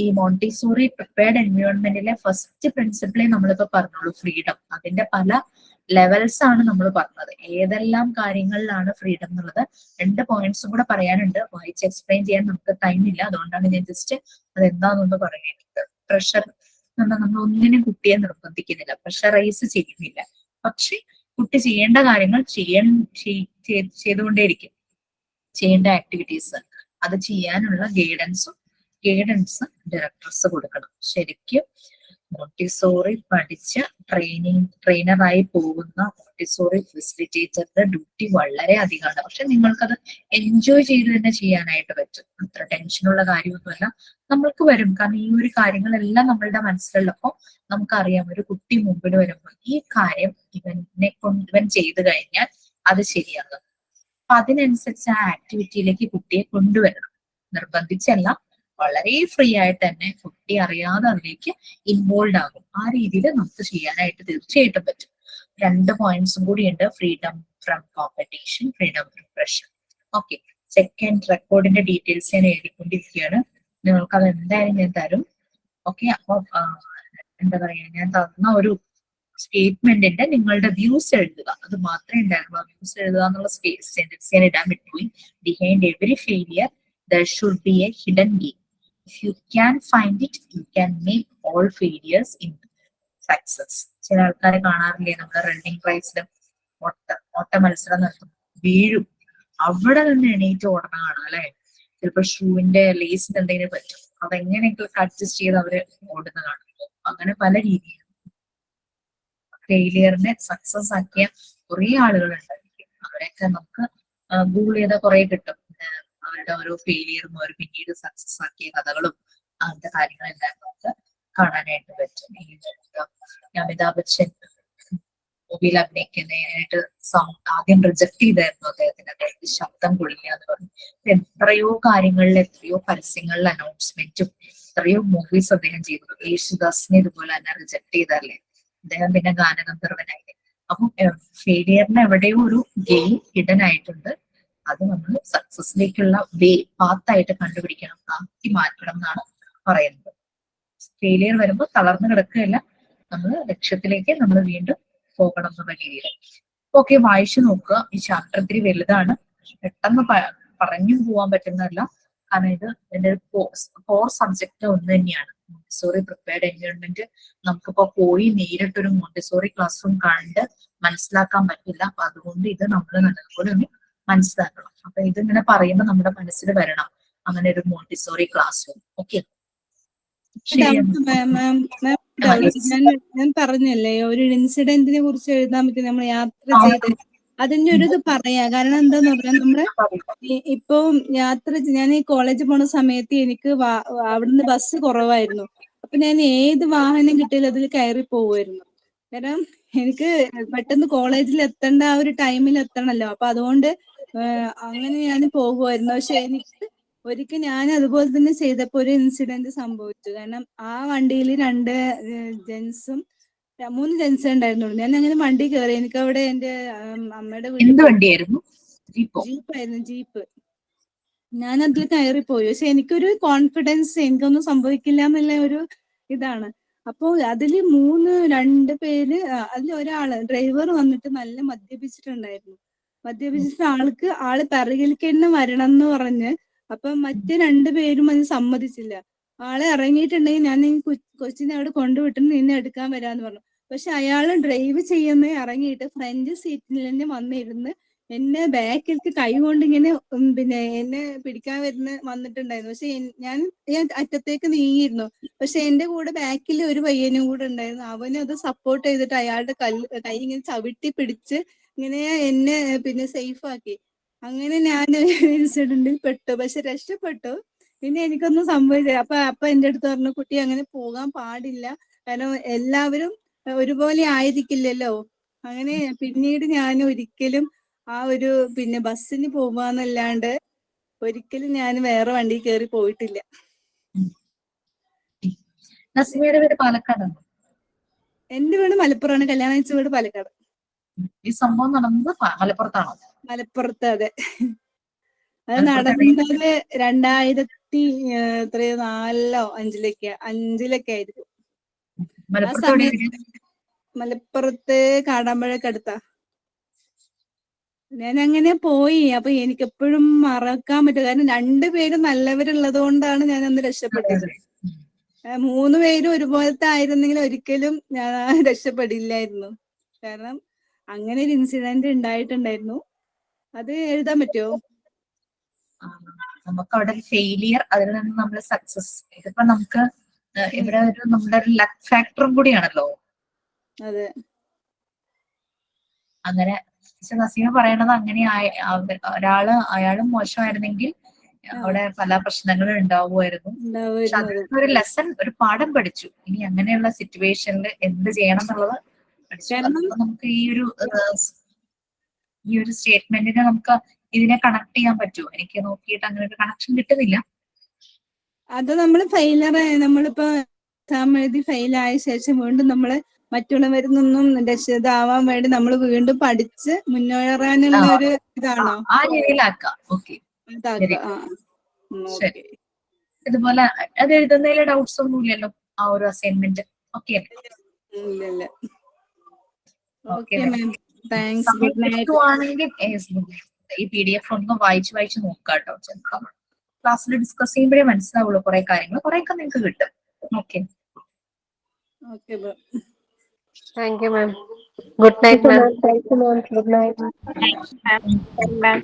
ഈ മോണ്ടിസോറി പ്രിപ്പയർഡ് എൻവയോൺമെന്റിലെ ഫസ്റ്റ് പ്രിൻസിപ്പിളെ നമ്മളിപ്പോ പറഞ്ഞോളൂ, ഫ്രീഡം. അതിന്റെ പല ലെവൽസ് ആണ് നമ്മൾ പറഞ്ഞത്. ഏതെല്ലാം കാര്യങ്ങളിലാണ് ഫ്രീഡം എന്നുള്ളത് 2 പോയിന്റ്സും കൂടെ പറയാനുണ്ട്. വായിച്ച് എക്സ്പ്ലെയിൻ ചെയ്യാൻ നമുക്ക് ടൈം ഇല്ല, അതുകൊണ്ടാണ് ഞാൻ ജസ്റ്റ് അതെന്താണെന്ന് പറയുന്നത്. പ്രഷർ നമ്മൾ ഒന്നിനും കുട്ടിയെ നിർബന്ധിക്കുന്നില്ല, പ്രഷറൈസ് ചെയ്യുന്നില്ല. പക്ഷെ കുട്ടി ചെയ്യേണ്ട കാര്യങ്ങൾ ചെയ്തുകൊണ്ടേയിരിക്കും. ചെയ്യേണ്ട ആക്ടിവിറ്റീസ് അത് ചെയ്യാനുള്ള ഗൈഡൻസ് ഡയറക്ടേഴ്സ് കൊടുക്കണം. ശരിക്കും മോണ്ടിസോറി പഠിച്ച ട്രെയിനറായി പോകുന്ന മോണ്ടിസോറി ഫെസിലിറ്റേറ്ററുടെ ഡ്യൂട്ടി വളരെ അധികമാണ്. പക്ഷെ നിങ്ങൾക്കത് എൻജോയ് ചെയ്ത് തന്നെ ചെയ്യാനായിട്ട് പറ്റും. അത്ര ടെൻഷനുള്ള കാര്യമൊന്നുമല്ല, നമ്മൾക്ക് വരും. കാരണം ഈ ഒരു കാര്യങ്ങളെല്ലാം നമ്മളുടെ മനസ്സിലുള്ളപ്പോൾ നമുക്കറിയാം ഒരു കുട്ടി മുമ്പിൽ വരുമ്പോൾ ഈ കാര്യം ഇവൻ ചെയ്തു കഴിഞ്ഞാൽ അത് ശരിയാകും. അപ്പൊ അതിനനുസരിച്ച് ആ ആക്ടിവിറ്റിയിലേക്ക് കുട്ടിയെ കൊണ്ടുവരണം. നിർബന്ധിച്ചല്ല, വളരെ ഫ്രീ ആയിട്ട് തന്നെ കുട്ടി അറിയാതെ അതിലേക്ക് ഇൻവോൾവ് ആകും. ആ രീതിയിൽ നമുക്ക് ചെയ്യാനായിട്ട് തീർച്ചയായിട്ടും പറ്റും. 2 പോയിന്റ്സും കൂടി ഉണ്ട്: freedom from competition, freedom from pressure. Okay, second റെക്കോർഡിന്റെ ഡീറ്റെയിൽസ് ഞാൻ എഴുതിക്കൊണ്ടിരിക്കുകയാണ്. നിങ്ങൾക്ക് അത് എന്തായാലും ഞാൻ തരും. ഓക്കെ, അപ്പൊ എന്താ പറയാ, ഞാൻ തന്ന ഒരു സ്റ്റേറ്റ്മെന്റിന്റെ നിങ്ങളുടെ വ്യൂസ് എഴുതുക. അത് മാത്രമേ ഉണ്ടായിരുന്നു. ആ വ്യൂസ് എഴുതുക എന്നുള്ള സെന്റൻസ് ഞാൻ ഇടാൻ വിട്ടുപോയി. Behind every failure there should be a hidden gain. If you can find it, you can make all failures into success. ചില ആൾക്കാരെ കാണാറില്ലേ, നമ്മുടെ റണ്ണിങ് റേസിലും ഓട്ട മത്സരം നടത്തും, വീഴും, അവിടെ നിന്ന് എണീറ്റ് ഓടണ കാണാം അല്ലെ. ചിലപ്പോൾ ഷൂവിന്റെ ലേസിന് എന്തെങ്കിലും പറ്റും, അതെങ്ങനെയൊക്കെ അഡ്ജസ്റ്റ് ചെയ്ത് അവര് ഓടുന്ന കാണും. അങ്ങനെ പല രീതിയിൽ ഫെയിലിയറിനെ സക്സസ് ആക്കിയ കുറെ ആളുകൾ ഉണ്ടായിരിക്കും. അവരെയൊക്കെ നമുക്ക് ഗൂഗിൾ ചെയ്താൽ കുറെ കിട്ടും. അവരുടെ ഓരോ ഫെയിലിയറും അവർ പിന്നീട് സക്സസ് ആക്കിയ കഥകളും അങ്ങനത്തെ കാര്യങ്ങളെല്ലാം നമുക്ക് കാണാനായിട്ട് പറ്റും. അമിതാഭ് ബച്ചൻ മൂവിയിൽ അഭിനയിക്കുന്നതിനായിട്ട് ആദ്യം റിജക്ട് ചെയ്തായിരുന്നു അദ്ദേഹത്തിന്റെ ശബ്ദം കൊള്ളില്ല എന്ന് പറഞ്ഞു. എത്രയോ കാര്യങ്ങളിൽ, എത്രയോ പരസ്യങ്ങളിൽ, അനൗൺസ്മെന്റും എത്രയോ മൂവീസ് അദ്ദേഹം ചെയ്തു. യേശുദാസിനെ ഇതുപോലെ തന്നെ റിജക്ട് ചെയ്തല്ലേ, അദ്ദേഹം പിന്നെ ഗാനഗന്ധർവനായി. അപ്പം ഫെയിലിയറിന് എവിടെയോ ഒരു ഗെയിം ഹിഡൻ ആയിട്ടുണ്ട്. അത് നമ്മൾ സക്സസിലേക്കുള്ള പാത്തായിട്ട് കണ്ടുപിടിക്കണം, ആക്കി മാറ്റണം എന്നാണ് പറയുന്നത്. ഫെയിലിയർ വരുമ്പോൾ തളർന്നു കിടക്കുകയല്ല, നമ്മൾ ലക്ഷ്യത്തിലേക്ക് നമ്മൾ വീണ്ടും പോകണം എന്നുള്ള രീതിയിൽ. ഓക്കെ, വായിച്ചു നോക്കുക. ഈ ചാപ്റ്റർ ഇത്തിരി വലുതാണ്, പെട്ടെന്ന് പറഞ്ഞു പോകാൻ പറ്റുന്നതല്ല. കാരണം ഇത് എന്റെ ഒരു കോർ സബ്ജക്ട് ഒന്ന് തന്നെയാണ്. മോണ്ടിസോറി പ്രിപ്പയർഡ് എൻവയോൺമെന്റ് നമുക്കിപ്പോ പോയി നേരിട്ടൊരു മോണ്ടിസോറി ക്ലാസ് റൂം കണ്ട് മനസ്സിലാക്കാൻ പറ്റില്ല. അപ്പൊ അതുകൊണ്ട് ഇത് നമ്മൾ നല്ലതുപോലെ ഒന്ന് മനസ്സിലാക്കണം. അപ്പൊ ഇതിങ്ങനെ പറയുമ്പോൾ നമ്മുടെ മനസ്സിൽ വരണം അങ്ങനെ ഒരു മോണ്ടിസോറി ക്ലാസ് റൂം. ഓക്കെ, ഞാൻ പറഞ്ഞല്ലേ ഒരു ഇൻസിഡന്റിനെ കുറിച്ച് എഴുതാൻ പറ്റും, നമ്മൾ യാത്ര ചെയ്ത് അതിന്റെ ഒരു ഇത് പറയാ. കാരണം എന്താന്ന് പറഞ്ഞാൽ നമ്മള് ഇപ്പൊ ഞാൻ ഈ കോളേജിൽ പോണ സമയത്ത് എനിക്ക് അവിടുന്ന് ബസ് കുറവായിരുന്നു. അപ്പൊ ഞാൻ ഏത് വാഹനം കിട്ടിയാലും അതിൽ കയറി പോവുമായിരുന്നു. കാരണം എനിക്ക് പെട്ടെന്ന് കോളേജിൽ എത്തേണ്ട ആ ഒരു ടൈമിൽ എത്തണല്ലോ. അപ്പൊ അതുകൊണ്ട് അങ്ങനെ ഞാൻ പോകുമായിരുന്നു. പക്ഷെ എനിക്ക് ഒരിക്കൽ ഞാൻ അതുപോലെ തന്നെ ചെയ്തപ്പോ ഒരു ഇൻസിഡന്റ് സംഭവിച്ചു. കാരണം ആ വണ്ടിയിൽ 2 ജെൻസും 3 ജെൻസ് ഉണ്ടായിരുന്നുള്ളൂ. ഞാൻ അങ്ങനെ വണ്ടി കയറി. എനിക്ക് അവിടെ എന്റെ അമ്മയുടെ ജീപ്പായിരുന്നു, ജീപ്പ്. ഞാൻ അതിൽ കയറിപ്പോയി. പക്ഷെ എനിക്കൊരു കോൺഫിഡൻസ്, എനിക്കൊന്നും സംഭവിക്കില്ല എന്നുള്ള ഒരു ഇതാണ്. അപ്പോ അതില് 2 പേര്, അതിൽ ഒരാള് ഡ്രൈവർ വന്നിട്ട് നല്ല മദ്യപിച്ചിട്ടുണ്ടായിരുന്നു. മദ്യപിച്ചിട്ട് ആള് പിറകിലേക്ക് തന്നെ വരണം എന്ന് പറഞ്ഞ്, അപ്പൊ മറ്റേ 2 പേരും അത് സമ്മതിച്ചില്ല. ആളെ ഇറങ്ങിയിട്ടുണ്ടെങ്കിൽ ഞാൻ കൊച്ചിനെ അവിടെ കൊണ്ടുവിട്ടിട്ട് നിന്നെ എടുക്കാൻ വരാന്ന് പറഞ്ഞു. പക്ഷെ അയാള് ഡ്രൈവ് ചെയ്യുന്ന ഇറങ്ങിയിട്ട് ഫ്രണ്ട് സീറ്റിൽ തന്നെ വന്നിരുന്ന് എന്നെ ബാക്കിലേക്ക് കൈ കൊണ്ട് ഇങ്ങനെ പിന്നെ എന്നെ പിടിക്കാൻ വന്നിട്ടുണ്ടായിരുന്നു. പക്ഷെ ഞാൻ അറ്റത്തേക്ക് നീങ്ങിയിരുന്നു. പക്ഷെ എന്റെ കൂടെ ബാക്കിൽ ഒരു പയ്യനും കൂടെ ഉണ്ടായിരുന്നു. അവനും അത് സപ്പോർട്ട് ചെയ്തിട്ട് അയാളുടെ കൈ ഇങ്ങനെ ചവിട്ടി പിടിച്ച് ഇങ്ങനെ എന്നെ പിന്നെ സേഫ് ആക്കി. അങ്ങനെ ഞാൻ ഇൻസിഡന്റിൽ പെട്ടു, പക്ഷെ രക്ഷപ്പെട്ടു. പിന്നെ എനിക്കൊന്നും സംഭവിച്ചില്ല. അപ്പൊ എന്റെ അടുത്ത് പറഞ്ഞു, കുട്ടി അങ്ങനെ പോകാൻ പാടില്ല, കാരണം എല്ലാവരും ഒരുപോലെ ആയിരിക്കില്ലല്ലോ. അങ്ങനെ പിന്നീട് ഞാൻ ഒരിക്കലും ആ ഒരു പിന്നെ ബസ്സിന് പോവാന്നല്ലാണ്ട് ഒരിക്കലും ഞാൻ വേറെ വണ്ടി കയറി പോയിട്ടില്ല. എന്റെ വീട് മലപ്പുറമാണ്, കല്യാണം കഴിച്ച വീട് പാലക്കാട്. ഈ സംഭവം നടന്നത് മലപ്പുറത്താണോ? മലപ്പുറത്ത്, അതെ. അത് നടന്നത് 2004-5 5 ആയിരിക്കും. ആ സമയത്ത് മലപ്പുറത്ത് കാടാമ്പഴക്കടുത്താ. ഞാൻ അങ്ങനെ പോയി. അപ്പൊ എനിക്ക് എപ്പോഴും മറക്കാൻ പറ്റും, കാരണം 2 പേരും നല്ലവരുള്ളത് കൊണ്ടാണ് ഞാൻ അന്ന് രക്ഷപ്പെട്ടത്. മൂന്ന് പേരും ഒരുപോലത്തെ ആയിരുന്നെങ്കിൽ ഒരിക്കലും ഞാൻ രക്ഷപ്പെടില്ലായിരുന്നു. കാരണം അങ്ങനെ ഒരു ഇൻസിഡന്റ് ഉണ്ടായിട്ടുണ്ടായിരുന്നു. അത് എഴുതാൻ പറ്റുമോ? നമുക്ക് അവിടെ ഫെയിലിയർ, അതിൽ നിന്ന് നമ്മൾ സക്സസ്. ഇതിപ്പോ നമുക്ക് ഇവിടെ ഒരു നമ്മുടെ ഒരു ലക്ക് ഫാക്ടറും കൂടിയാണല്ലോ. അതെ. അങ്ങനെ നസീമ പറയണത് അങ്ങനെ ഒരാള് അയാളും മോശമായിരുന്നെങ്കിൽ അവിടെ പല പ്രശ്നങ്ങളും ഉണ്ടാവുമായിരുന്നു. പക്ഷെ അതിൽ ഒരു ലെസൺ, ഒരു പാഠം പഠിച്ചു. ഇനി അങ്ങനെയുള്ള സിറ്റുവേഷനിൽ എന്ത് ചെയ്യണം എന്നുള്ളത് പഠിച്ചു. അതുകൊണ്ട് നമുക്ക് ഈ ഒരു സ്റ്റേറ്റ്മെന്റിനെ നമുക്ക് ഇതിനെ കണക്ട് ചെയ്യാൻ പറ്റുമോ? എനിക്ക് നോക്കിയിട്ട് അങ്ങനെ ഒരു കണക്ഷൻ കിട്ടുന്നില്ല. അത് നമ്മൾ നമ്മളിപ്പോ എക്സാം എഴുതി ഫെയിലായ ശേഷം വീണ്ടും നമ്മള് മറ്റുള്ളവരിൽ നിന്നും രക്ഷിതാവാൻ വേണ്ടി നമ്മൾ വീണ്ടും പഠിച്ച് മുന്നേറാനുള്ള ഒരു ഇതാണോ? ആ രീതിയിലാക്കാം. ഓക്കെ, ശരി. ഇതുപോലെ അത് എഴുതുന്നതിൽ ഡൗട്ട്സ് ഒന്നും ഇല്ലല്ലോ? ആ ഒരു അസൈൻമെന്റ് ഓക്കെ അല്ലേ? ഈ PDF ഒന്ന് വായിച്ച് നോക്കാട്ടോ. ചിലപ്പോൾ ക്ലാസ്സിൽ ഡിസ്കസ് ചെയ്യുമ്പോഴേ മനസ്സിലാവുള്ളൂ കുറെ കാര്യങ്ങൾ. കുറെയൊക്കെ നിങ്ങൾക്ക് കിട്ടും. Okay. Thank you, ma'am. Good night, ma'am. Thank you, ma'am. Good night. Thanks, ma'am.